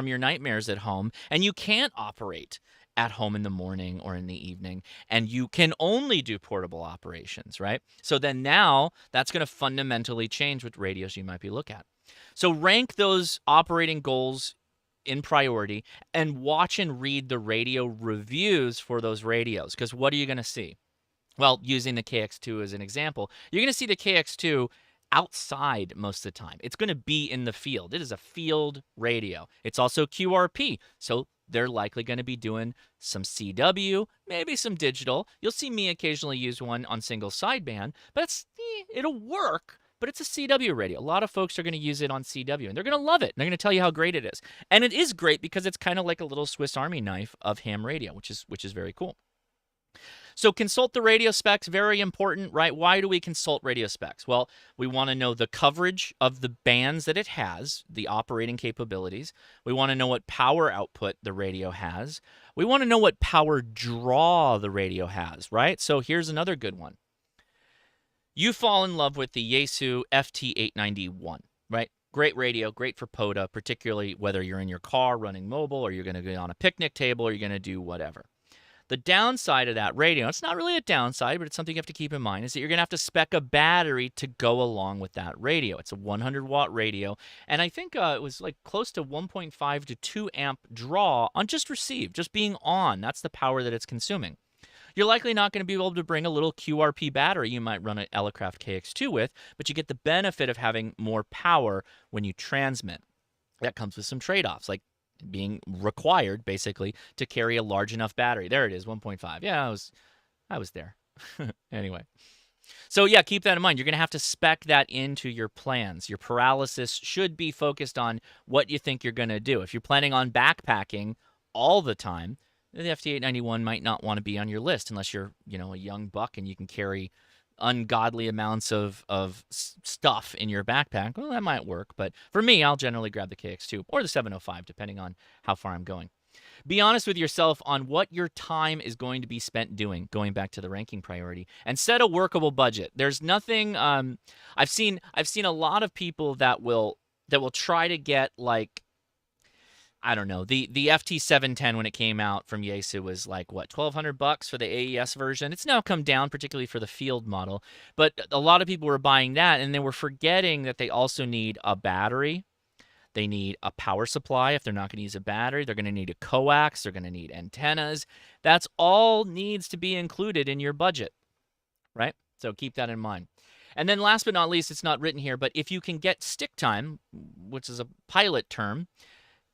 your nightmares at home, and you can't operate at home in the morning or in the evening, and you can only do portable operations, right? So then now that's going to fundamentally change what radios you might be looking at. So rank those operating goals in priority and watch and read the radio reviews for those radios, because what are you going to see? Well, using the KX2 as an example, you're going to see the KX2 outside most of the time. It's going to be in the field. It is a field radio. It's also QRP, so they're likely going to be doing some CW, maybe some digital. You'll see me occasionally use one on single sideband, but it'll work, but it's a CW radio. A lot of folks are going to use it on CW, and they're going to love it. They're going to tell you how great it is. And it is great because it's kind of like a little Swiss Army knife of ham radio, which is very cool. So consult the radio specs, very important, right? Why do we consult radio specs? Well, we want to know the coverage of the bands that it has, the operating capabilities. We want to know what power output the radio has. We want to know what power draw the radio has, right? So here's another good one. You fall in love with the Yaesu FT891, right? Great radio, great for POTA, particularly whether you're in your car running mobile or you're going to go on a picnic table or you're going to do whatever. The downside of that radio, it's not really a downside, but it's something you have to keep in mind, is that you're going to have to spec a battery to go along with that radio. It's a 100-watt radio, and I think it was like close to 1.5 to 2 amp draw on just receive, just being on. That's the power that it's consuming. You're likely not going to be able to bring a little QRP battery you might run an Elecraft KX2 with, but you get the benefit of having more power when you transmit. That comes with some trade-offs, like being required basically to carry a large enough battery. There it is, 1.5. Yeah, I was there. Anyway. So yeah, keep that in mind. You're going to have to spec that into your plans. Your paralysis should be focused on what you think you're going to do. If you're planning on backpacking all the time, the FT891 might not want to be on your list unless you're, a young buck and you can carry ungodly amounts of stuff in your backpack. Well, that might work, but for me, I'll generally grab the KX2 or the 705, depending on how far I'm going. Be honest with yourself on what your time is going to be spent doing, going back to the ranking priority, and set a workable budget. There's nothing I've seen a lot of people that will try to get, like, I don't know, the FT710 when it came out from Yaesu was like, what, $1,200 for the AES version? It's now come down, particularly for the field model. But a lot of people were buying that, and they were forgetting that they also need a battery. They need a power supply. If they're not going to use a battery, they're going to need a coax. They're going to need antennas. That's all needs to be included in your budget, right? So keep that in mind. And then last but not least, it's not written here, but if you can get stick time, which is a pilot term,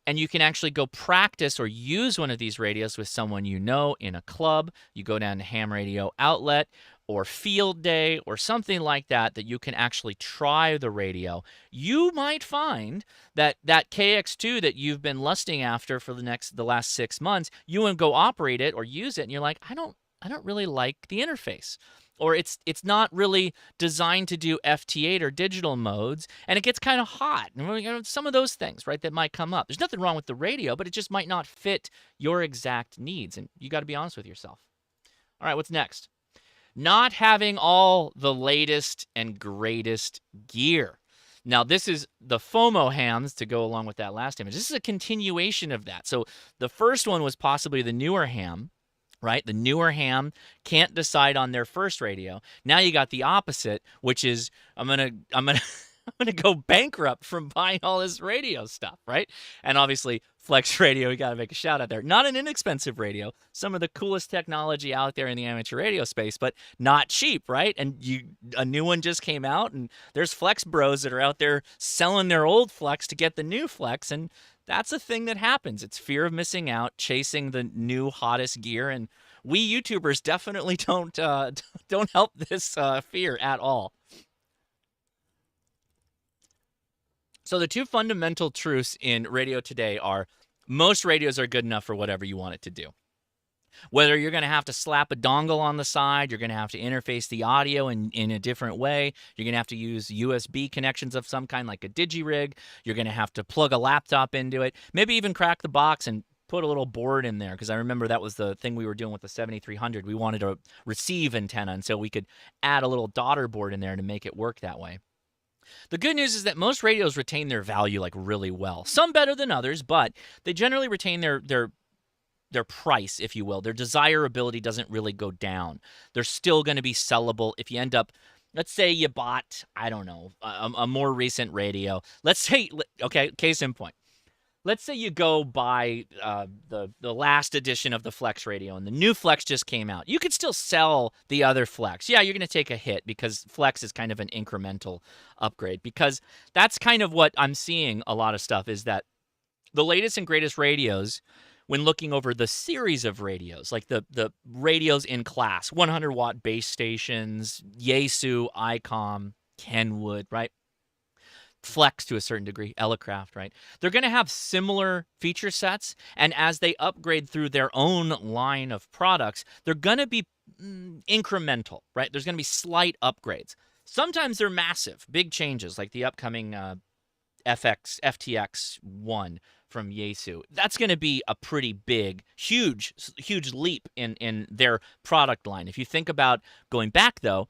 and you can actually go practice or use one of these radios with someone you know in a club, you go down to ham radio outlet or field day or something like that, that you can actually try the radio, you might find that that KX2 that you've been lusting after for the last 6 months, you want to go operate it or use it, and you're like, I don't really like the interface. Or it's not really designed to do FT8 or digital modes, and it gets kind of hot. Some of those things, right, that might come up. There's nothing wrong with the radio, but it just might not fit your exact needs, and you got to be honest with yourself. All right, what's next? Not having all the latest and greatest gear. Now, this is the FOMO hams to go along with that last image. This is a continuation of that. So the first one was possibly the newer ham, right? The newer ham can't decide on their first radio. Now you got the opposite, which is I'm gonna go bankrupt from buying all this radio stuff, right? And obviously, Flex Radio, we got to make a shout out there. Not an inexpensive radio, some of the coolest technology out there in the amateur radio space, but not cheap, right? And a new one just came out, and there's Flex bros that are out there selling their old Flex to get the new Flex, and that's a thing that happens. It's fear of missing out, chasing the new hottest gear, and we YouTubers definitely don't help this fear at all. So the two fundamental truths in radio today are most radios are good enough for whatever you want it to do. Whether you're going to have to slap a dongle on the side, you're going to have to interface the audio in a different way, you're going to have to use USB connections of some kind like a digi-rig, you're going to have to plug a laptop into it, maybe even crack the box and put a little board in there, because I remember that was the thing we were doing with the 7300. We wanted a receive antenna, and so we could add a little daughter board in there to make it work that way. The good news is that most radios retain their value like really well. Some better than others, but they generally retain their price, if you will. Their desirability doesn't really go down. They're still going to be sellable if you end up, let's say you bought, I don't know, a more recent radio. Let's say, okay, case in point. let's say you go buy the last edition of the Flex radio, and the new Flex just came out. You could still sell the other Flex. Yeah, you're going to take a hit because Flex is kind of an incremental upgrade. Because that's kind of what I'm seeing a lot of stuff is that the latest and greatest radios, when looking over the series of radios, like the radios in class, 100-watt base stations, Yaesu, ICOM, Kenwood, right? Flex to a certain degree, Elecraft, right? They're going to have similar feature sets, and as they upgrade through their own line of products, they're going to be incremental, right? There's going to be slight upgrades. Sometimes they're massive, big changes, like the upcoming FTX 1 from Yaesu. That's going to be a pretty big, huge leap in their product line. If you think about going back, though,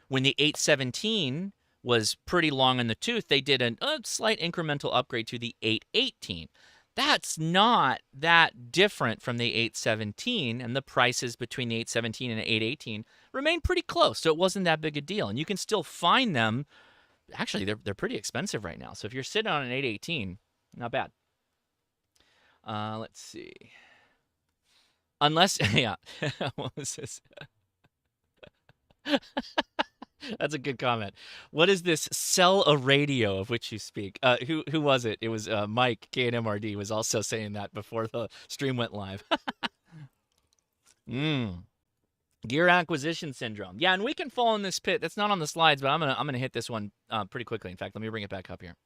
when the 817 was pretty long in the tooth, they did a slight incremental upgrade to the 818. That's not that different from the 817, and the prices between the 817 and the 818 remain pretty close, so it wasn't that big a deal. And you can still find them. Actually, they're pretty expensive right now. So if you're sitting on an 818, not bad. Let's see. Unless, yeah, what was this? That's a good comment. What is this sell a radio of which you speak? Who was it? It was Mike, KNMRD, was also saying that before the stream went live. Gear acquisition syndrome. Yeah, and we can fall in this pit. That's not on the slides, but I'm gonna hit this one pretty quickly. In fact, let me bring it back up here.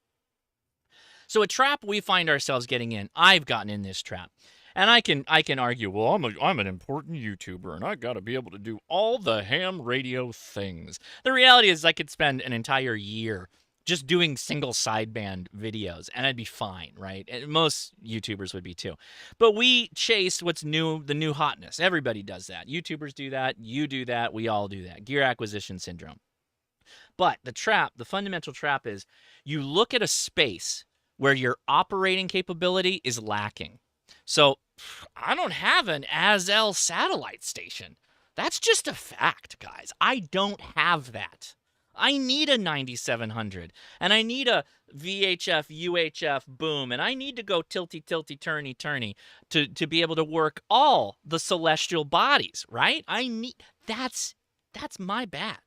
So a trap we find ourselves getting in. I've gotten in this trap. And I can argue, well, I'm an important YouTuber, and I got to be able to do all the ham radio things. The reality is I could spend an entire year just doing single sideband videos, and I'd be fine, right? And most YouTubers would be too. But we chase what's new, the new hotness. Everybody does that. YouTubers do that. You do that. We all do that. Gear acquisition syndrome. But the fundamental trap is you look at a space where your operating capability is lacking. So I don't have an ASL satellite station. That's just a fact, guys. I don't have that. I need a 9700, and I need a VHF, UHF boom, and I need to go tilty, turny to be able to work all the celestial bodies, right? That's my bad.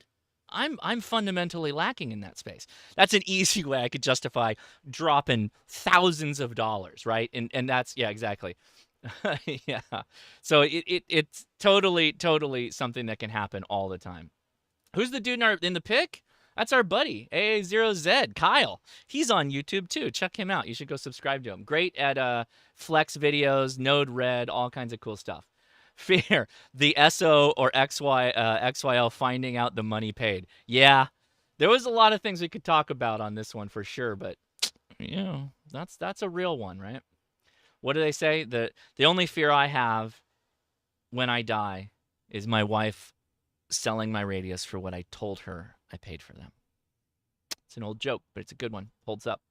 I'm fundamentally lacking in that space. That's an easy way I could justify dropping thousands of dollars, right? And that's, yeah, exactly. Yeah. So it's totally something that can happen all the time. Who's the dude in the pic? That's our buddy, AA0Z, Kyle. He's on YouTube too. Check him out. You should go subscribe to him. Great at Flex videos, Node Red, all kinds of cool stuff. Fear, the SO or XYL finding out the money paid. Yeah, there was a lot of things we could talk about on this one for sure, but that's a real one, right? What do they say? The only fear I have when I die is my wife selling my radios for what I told her I paid for them. It's an old joke, but it's a good one. Holds up.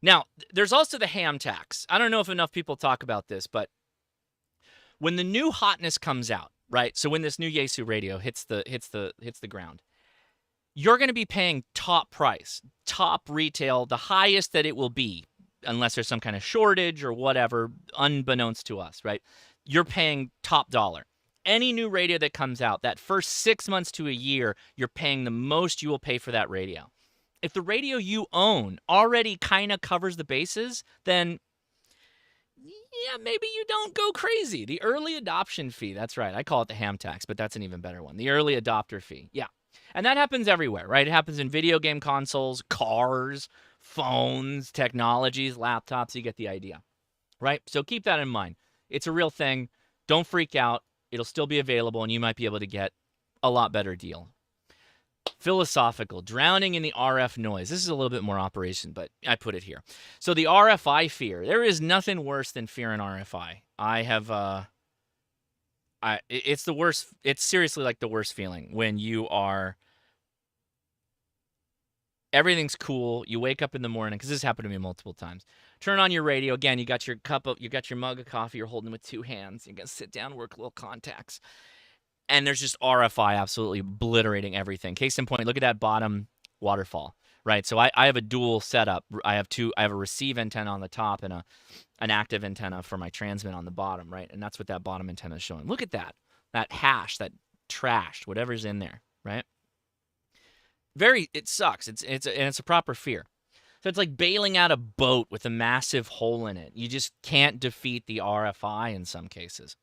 Now, there's also the ham tax. I don't know if enough people talk about this, but when the new hotness comes out, right? So when this new Yaesu radio hits the ground, you're going to be paying top price, top retail, the highest that it will be, unless there's some kind of shortage or whatever, unbeknownst to us, right? You're paying top dollar. Any new radio that comes out, that first 6 months to a year, you're paying the most you will pay for that radio. If the radio you own already kind of covers the bases, then yeah, maybe you don't go crazy. The early adoption fee, that's right. I call it the ham tax, but that's an even better one. The early adopter fee, yeah. And that happens everywhere, right? It happens in video game consoles, cars, phones, technologies, laptops. You get the idea, right? So keep that in mind. It's a real thing. Don't freak out. It'll still be available, and you might be able to get a lot better deal. Philosophical, drowning in the RF noise. This is a little bit more operation, but I put it here. So the RFI fear. There is nothing worse than fear in RFI. It's the worst. It's seriously like the worst feeling when you are. Everything's cool. You wake up in the morning, because this happened to me multiple times. Turn on your radio. Again, you got your mug of coffee you're holding with two hands. You're going to sit down, work little contacts. And there's just RFI absolutely obliterating everything. Case in point, look at that bottom waterfall, right? So I have a dual setup. I have a receive antenna on the top and an active antenna for my transmit on the bottom, right? And that's what that bottom antenna is showing. Look at that hash, that trash, whatever's in there, right? It sucks. It's a proper fear. So it's like bailing out a boat with a massive hole in it. You just can't defeat the RFI in some cases.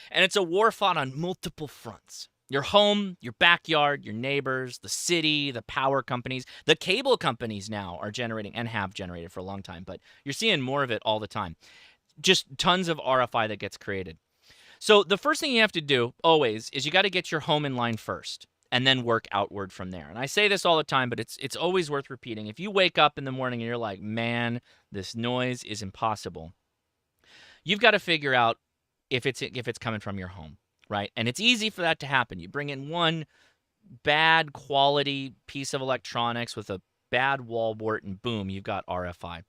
And it's a war fought on multiple fronts. Your home, your backyard, your neighbors, the city, the power companies, the cable companies now are generating and have generated for a long time, but you're seeing more of it all the time. Just tons of RFI that gets created. So the first thing you have to do always is you got to get your home in line first and then work outward from there. And I say this all the time, but it's always worth repeating. If you wake up in the morning and you're like, man, this noise is impossible, you've got to figure out if it's coming from your home, right? And it's easy for that to happen. You bring in one bad quality piece of electronics with a bad wall wart and boom, you've got RFI.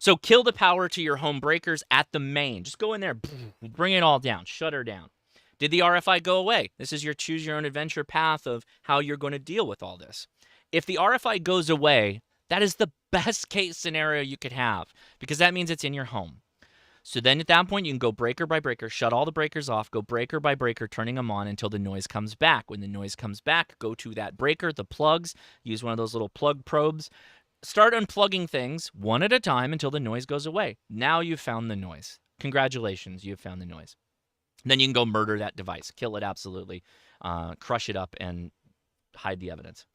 So kill the power to your home breakers at the main. Just go in there, bring it all down, shut her down. Did the RFI go away? This is your choose your own adventure path of how you're going to deal with all this. If the RFI goes away, that is the best case scenario you could have because that means it's in your home. So then at that point, you can go breaker by breaker, shut all the breakers off, go breaker by breaker, turning them on until the noise comes back. When the noise comes back, go to that breaker, the plugs, use one of those little plug probes, start unplugging things one at a time until the noise goes away. Now you've found the noise. Congratulations, you've found the noise. Then you can go murder that device, kill it absolutely, crush it up, and hide the evidence.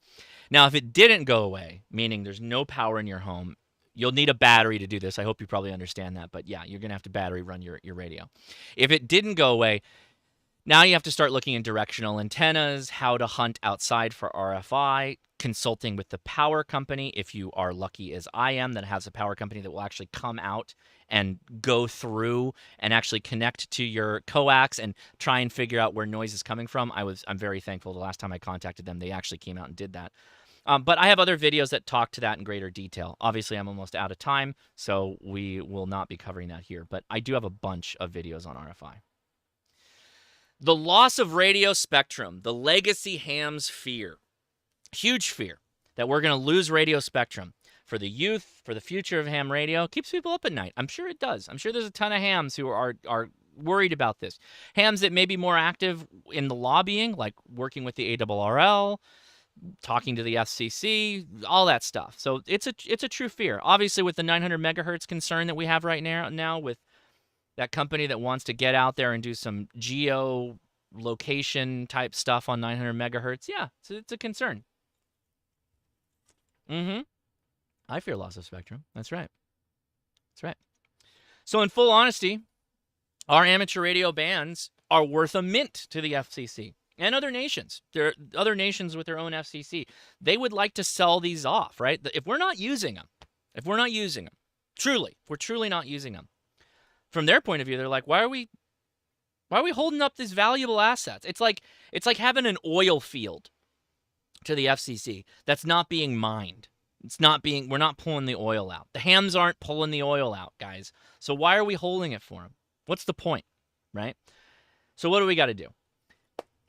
Now, if it didn't go away, meaning there's no power in your home, you'll need a battery to do this. I hope you probably understand that. But yeah, you're going to have to battery run your radio. If it didn't go away, now you have to start looking in directional antennas, how to hunt outside for RFI, consulting with the power company if you are lucky as I am that has a power company that will actually come out and go through and actually connect to your coax and try and figure out where noise is coming from. I'm very thankful the last time I contacted them, they actually came out and did that. But I have other videos that talk to that in greater detail. Obviously, I'm almost out of time, so we will not be covering that here. But I do have a bunch of videos on RFI. The loss of radio spectrum, the legacy hams fear. Huge fear that we're going to lose radio spectrum. For the youth, for the future of ham radio, keeps people up at night. I'm sure it does. I'm sure there's a ton of hams who are worried about this. Hams that may be more active in the lobbying, like working with the ARRL, talking to the FCC, all that stuff. So it's a true fear. Obviously, with the 900 megahertz concern that we have right now with that company that wants to get out there and do some geo location type stuff on 900 megahertz, yeah, it's a concern. I fear loss of spectrum. That's right. That's right. So in full honesty, our amateur radio bands are worth a mint to the FCC. And other nations. There are other nations with their own FCC. They would like to sell these off, right? If we're not using them, truly, if we're truly not using them, from their point of view, they're like, why are we holding up these valuable assets? It's like having an oil field to the FCC that's not being mined. We're not pulling the oil out. The hams aren't pulling the oil out, guys. So why are we holding it for them? What's the point, right? So what do we got to do?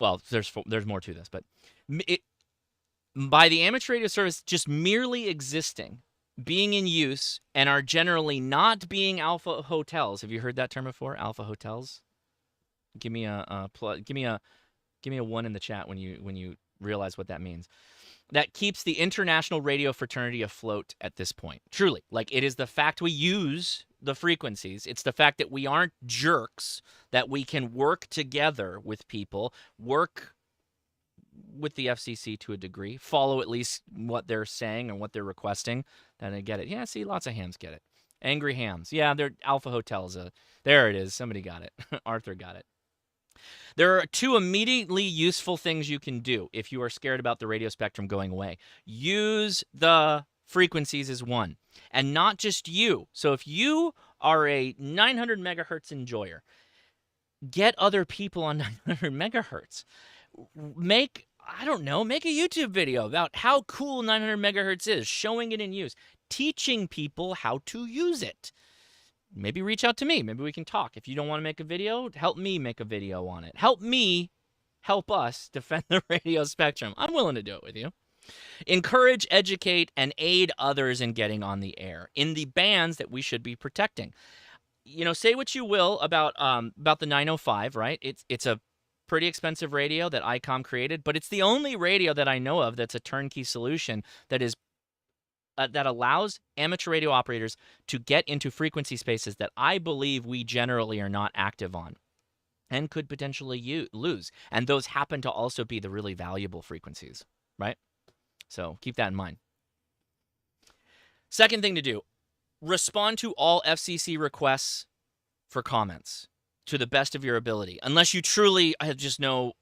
Well, there's more to this, but by the amateur radio service just merely existing, being in use, and are generally not being alpha hotels. Have you heard that term before? Alpha hotels? Give me a one in the chat when you realize what that means. That keeps the international radio fraternity afloat at this point. Truly, like it is the fact we use the frequencies. It's the fact that we aren't jerks, that we can work together with people, work with the FCC to a degree, follow at least what they're saying and what they're requesting. Then I get it. Yeah, see, lots of hams get it. Angry hams. Yeah, they're alpha hotels. There it is. Somebody got it. Arthur got it. There are two immediately useful things you can do if you are scared about the radio spectrum going away. Use the frequencies is one, and not just you. So if you are a 900 megahertz enjoyer, get other people on 900 megahertz. Make a YouTube video about how cool 900 megahertz is, showing it in use, teaching people how to use it. Maybe reach out to me. Maybe we can talk. If you don't want to make a video, help me make a video on it. Help us defend the radio spectrum. I'm willing to do it with you. Encourage, educate, and aid others in getting on the air in the bands that we should be protecting. Say what you will about the 905, right? It's a pretty expensive radio that ICOM created, but it's the only radio that I know of that's a turnkey solution that allows amateur radio operators to get into frequency spaces that I believe we generally are not active on and could potentially lose. And those happen to also be the really valuable frequencies, right? So keep that in mind. Second thing to do, respond to all FCC requests for comments to the best of your ability, unless you truly have just no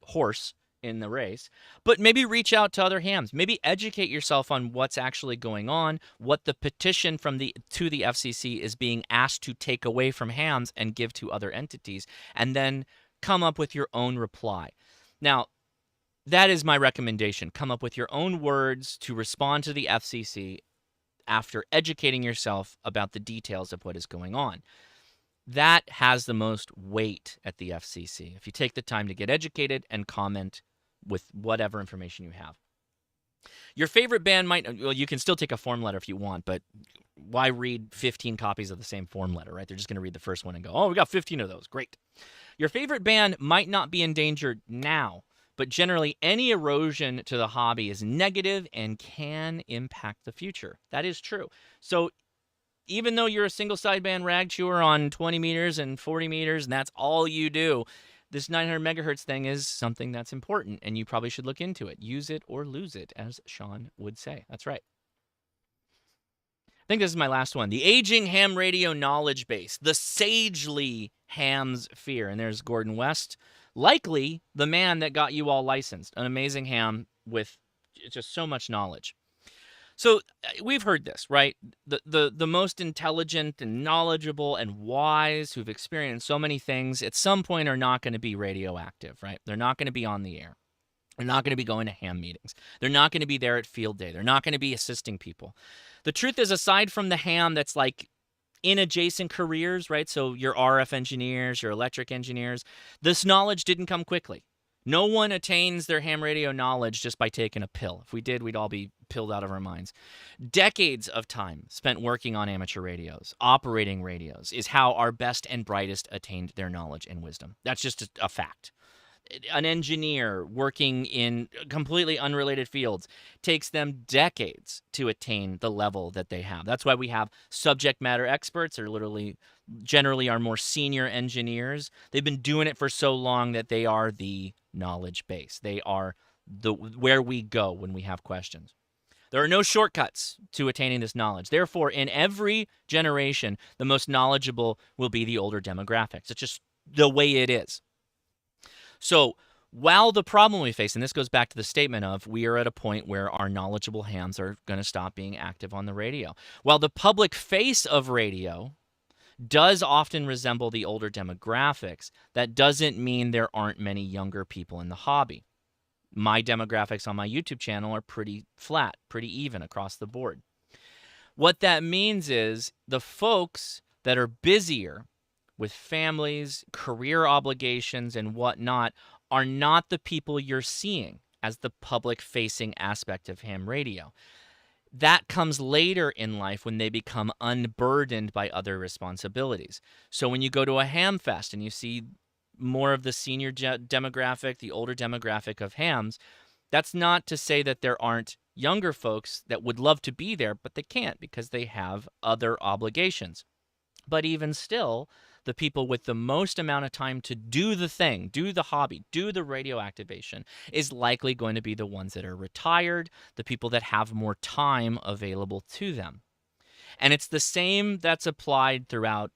horse in the race. But maybe reach out to other hams. Maybe educate yourself on what's actually going on, what the petition to the FCC is being asked to take away from hams and give to other entities, and then come up with your own reply. Now, that is my recommendation. Come up with your own words to respond to the FCC after educating yourself about the details of what is going on. That has the most weight at the FCC, if you take the time to get educated and comment with whatever information you have. Your favorite band you can still take a form letter if you want, but why read 15 copies of the same form letter, right? They're just going to read the first one and go, oh, we got 15 of those. Great. Your favorite band might not be endangered now, but generally any erosion to the hobby is negative and can impact the future. That is true. So even though you're a single sideband rag chewer on 20 meters and 40 meters, and that's all you do, this 900 megahertz thing is something that's important, and you probably should look into it. Use it or lose it, as Sean would say. That's right. I think this is my last one. The aging ham radio knowledge base. The sagely ham's fear. And there's Gordon West, likely the man that got you all licensed. An amazing ham with just so much knowledge. So we've heard this, right? The most intelligent and knowledgeable and wise who've experienced so many things at some point are not going to be radioactive, right? They're not going to be on the air. They're not going to be going to ham meetings. They're not going to be there at field day. They're not going to be assisting people. The truth is, aside from the ham that's like in adjacent careers, right? So your RF engineers, your electric engineers, this knowledge didn't come quickly. No one attains their ham radio knowledge just by taking a pill. If we did, we'd all be pilled out of our minds. Decades of time spent working on amateur radios, operating radios, is how our best and brightest attained their knowledge and wisdom. That's just a fact. An engineer working in completely unrelated fields takes them decades to attain the level that they have. That's why we have subject matter experts, or generally our more senior engineers. They've been doing it for so long that they are the knowledge base. They are where we go when we have questions. There are no shortcuts to attaining this knowledge. Therefore, in every generation, the most knowledgeable will be the older demographics. It's just the way it is. So while the problem we face, and this goes back to the statement of we are at a point where our knowledgeable hams are going to stop being active on the radio. While the public face of radio does often resemble the older demographics, that doesn't mean there aren't many younger people in the hobby. My demographics on my YouTube channel are pretty flat, pretty even across the board. What that means is the folks that are busier with families, career obligations, and whatnot are not the people you're seeing as the public-facing aspect of ham radio. That comes later in life when they become unburdened by other responsibilities. So when you go to a ham fest and you see more of the senior demographic, the older demographic of hams, that's not to say that there aren't younger folks that would love to be there, but they can't because they have other obligations. But even still, the people with the most amount of time to do the thing, do the hobby, do the radio activation is likely going to be the ones that are retired, the people that have more time available to them. And it's the same that's applied throughout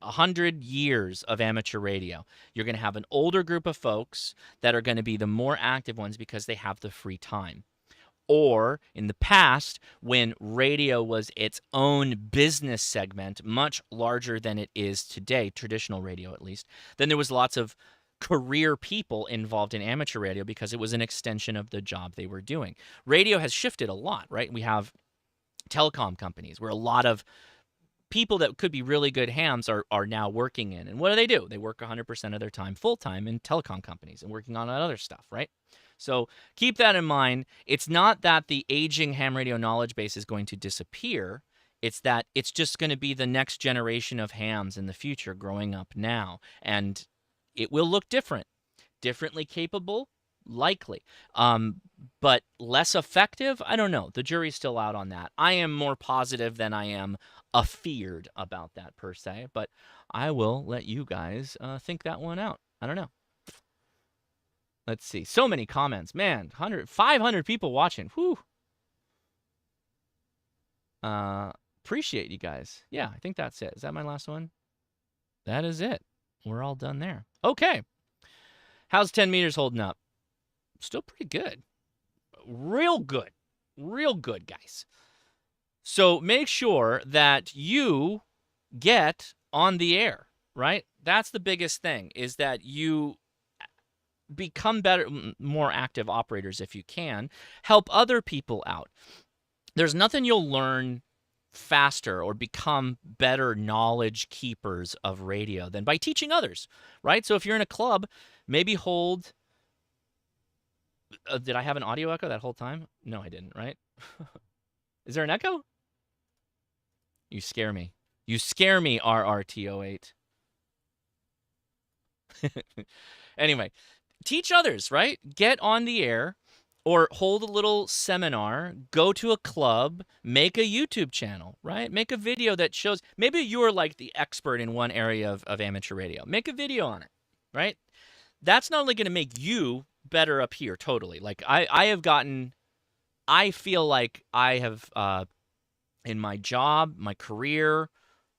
100 years of amateur radio. You're going to have an older group of folks that are going to be the more active ones because they have the free time. Or in the past, when radio was its own business segment, much larger than it is today, traditional radio at least, then there was lots of career people involved in amateur radio because it was an extension of the job they were doing. Radio has shifted a lot, right? We have telecom companies where a lot of people that could be really good hams are now working in. And what do? They work 100% of their time full-time in telecom companies and working on other stuff, right? So keep that in mind. It's not that the aging ham radio knowledge base is going to disappear. It's that it's just going to be the next generation of hams in the future growing up now. And it will look different, differently capable, likely. But less effective? I don't know. The jury's still out on that. I am more positive than I am afeared about that per se, but I will let you guys think that one out. I don't know. Let's see. So many comments. Man, 500 people watching. Whew. Appreciate you guys. Yeah, I think that's it. Is that my last one? That is it. We're all done there. Okay. How's 10 meters holding up? Still pretty good. Real good. Real good, guys. So make sure that you get on the air, right? That's the biggest thing, is that you become better, more active operators if you can. Help other people out. There's nothing you'll learn faster or become better knowledge keepers of radio than by teaching others, right? So if you're in a club, maybe hold... did I have an audio echo that whole time? No, I didn't, right? Is there an echo? You scare me. You scare me, RRT08. Anyway, teach others, right? Get on the air or hold a little seminar, go to a club, make a YouTube channel, right? Make a video that shows, maybe you're like the expert in one area of amateur radio. Make a video on it, right? That's not only going to make you better up here, totally. Like I feel like I have, in my job, my career,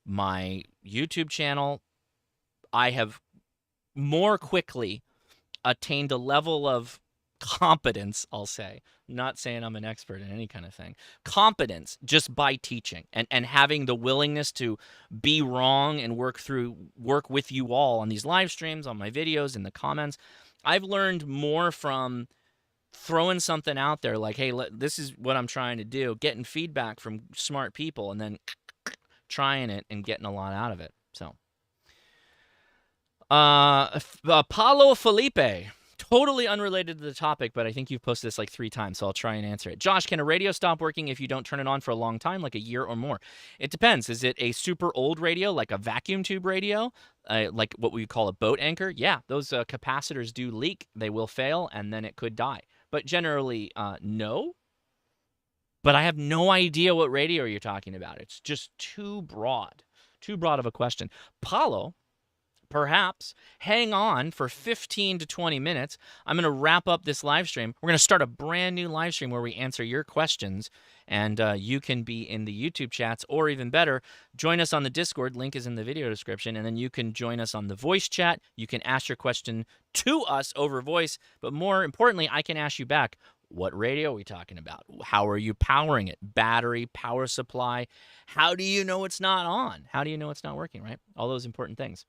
my YouTube channel, I have more quickly attained a level of competence, I'll say. I'm not saying I'm an expert in any kind of thing. Competence just by teaching and having the willingness to be wrong and work with you all on these live streams, on my videos, in the comments. I've learned more from throwing something out there like, hey, this is what I'm trying to do, getting feedback from smart people, and then trying it and getting a lot out of it. So, Paulo Felipe, totally unrelated to the topic, but I think you've posted this like 3 times, so I'll try and answer it. Josh, can a radio stop working if you don't turn it on for a long time, like a year or more? It depends. Is it a super old radio, like a vacuum tube radio, like what we call a boat anchor? Yeah, those capacitors do leak. They will fail, and then it could die. But generally, no. But I have no idea what radio you're talking about. It's just too broad of a question. Paulo, perhaps hang on for 15 to 20 minutes. I'm going to wrap up this live stream. We're going to start a brand new live stream where we answer your questions, and you can be in the YouTube chats, or even better, join us on the Discord. Link is in the video description, and then you can join us on the voice chat. You can ask your question to us over voice, but more importantly, I can ask you back, what radio are we talking about? How are you powering it? Battery, power supply. How do you know it's not on? How do you know it's not working, right? All those important things.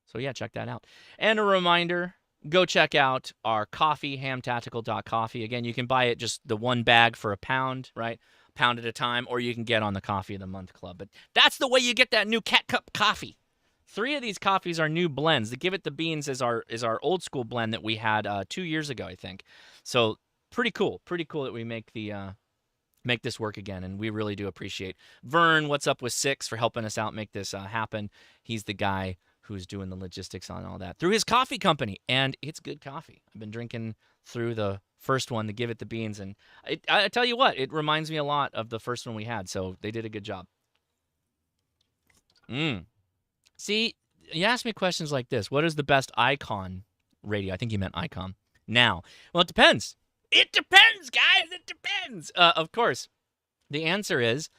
So yeah, check that out. And a reminder, go check out our coffee, hamtactical.coffee. Again, you can buy it just the one bag for £1, right? £1 at a time, or you can get on the Coffee of the Month Club. But that's the way you get that new Cat Cup coffee. 3 of these coffees are new blends. The Give It the Beans is our old school blend that we had 2 years ago, I think. So pretty cool that we make this work again, and we really do appreciate Vern. What's up with 6 for helping us out make this happen? He's the guy who's doing the logistics on all that through his coffee company, and it's good coffee. I've been drinking through the first one, the Give It the Beans, and I tell you what, it reminds me a lot of the first one we had, so they did a good job. See, you ask me questions like this. What is the best icon radio? I think you meant icon. Now, well, it depends. It depends, guys. It depends. Of course, the answer is,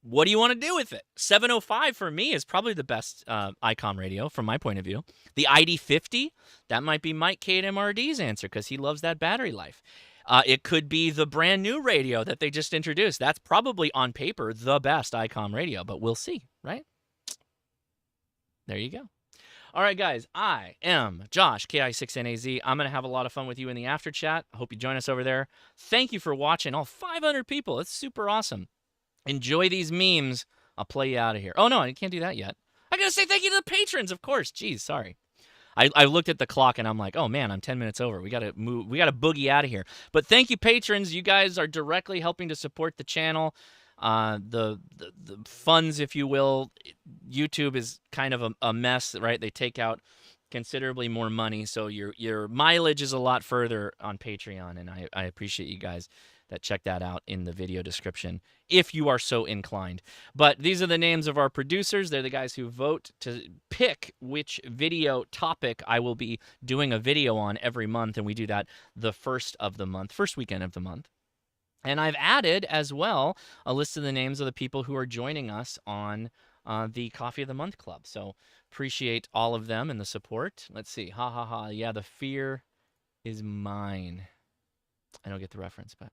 what do you want to do with it? 705 for me is probably the best icon radio from my point of view. The ID50, that might be Mike KMRD's answer because he loves that battery life. It could be the brand new radio that they just introduced. That's probably on paper the best icon radio, but we'll see, right? There you go. All right, guys, I am Josh, KI6NAZ. I'm going to have a lot of fun with you in the after chat. I hope you join us over there. Thank you for watching, all 500 people. It's super awesome. Enjoy these memes I'll play you out of here. Oh, no, I can't do that yet. I got to say thank you to the patrons, of course. Jeez, sorry. I looked at the clock and I'm like, oh man, I'm 10 minutes over. We gotta move. We gotta boogie out of here. But thank you, patrons. You guys are directly helping to support the channel. The funds, if you will. YouTube is kind of a mess, right? They take out considerably more money, so your mileage is a lot further on Patreon, and I appreciate you guys that check that out in the video description if you are so inclined. But these are the names of our producers. They're the guys who vote to pick which video topic I will be doing a video on every month, and we do that the first weekend of the month. And I've added as well a list of the names of the people who are joining us on the Coffee of the Month Club. So appreciate all of them and the support. Let's see. Ha ha ha. Yeah, the fear is mine. I don't get the reference, but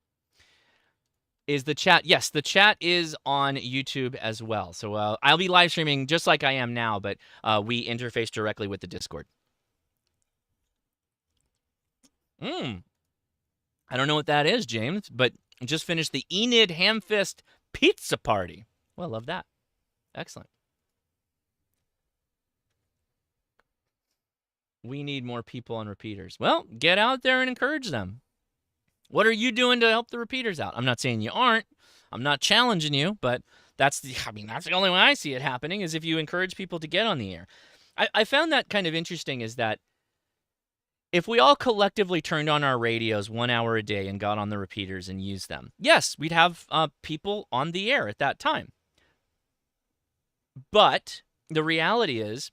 is the chat? Yes, the chat is on YouTube as well. So I'll be live streaming just like I am now, but we interface directly with the Discord. I don't know what that is, James, but just finished the Enid Hamfist Pizza Party. Well, love that. Excellent. We need more people on repeaters. Well, get out there and encourage them. What are you doing to help the repeaters out? I'm not saying you aren't. I'm not challenging you, but that's the only way I see it happening is if you encourage people to get on the air. I found that kind of interesting is that if we all collectively turned on our radios 1 hour a day and got on the repeaters and used them, yes, we'd have people on the air at that time. But the reality is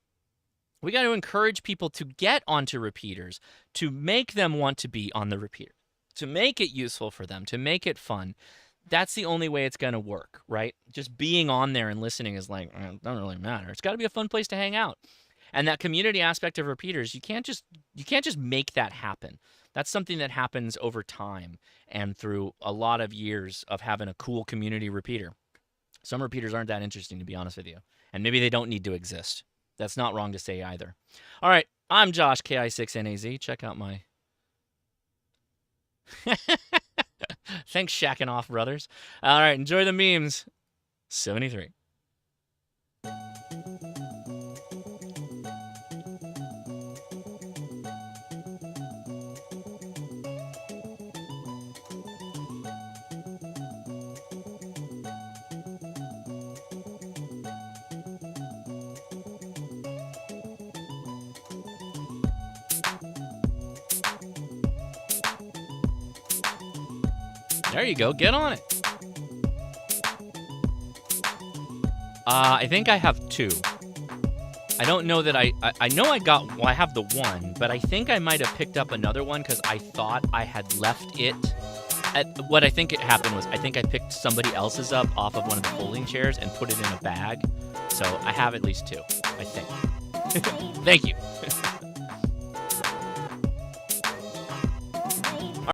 we got to encourage people to get onto repeaters, to make them want to be on the repeater, to make it useful for them, to make it fun. That's the only way it's going to work, right? Just being on there and listening is like, it doesn't really matter. It's got to be a fun place to hang out. And that community aspect of repeaters, you can't just make that happen. That's something that happens over time and through a lot of years of having a cool community repeater. Some repeaters aren't that interesting, to be honest with you. And maybe they don't need to exist. That's not wrong to say either. All right, I'm Josh, KI6NAZ. Check out my... Thanks, Shacking Off Brothers. All right, enjoy the memes. 73. There you go. Get on it. I think I have 2. I don't know that I know I have the 1, but I think I might have picked up another one because I thought I had left it. What I think it happened was I think I picked somebody else's up off of one of the folding chairs and put it in a bag. So I have at least 2, I think. Thank you.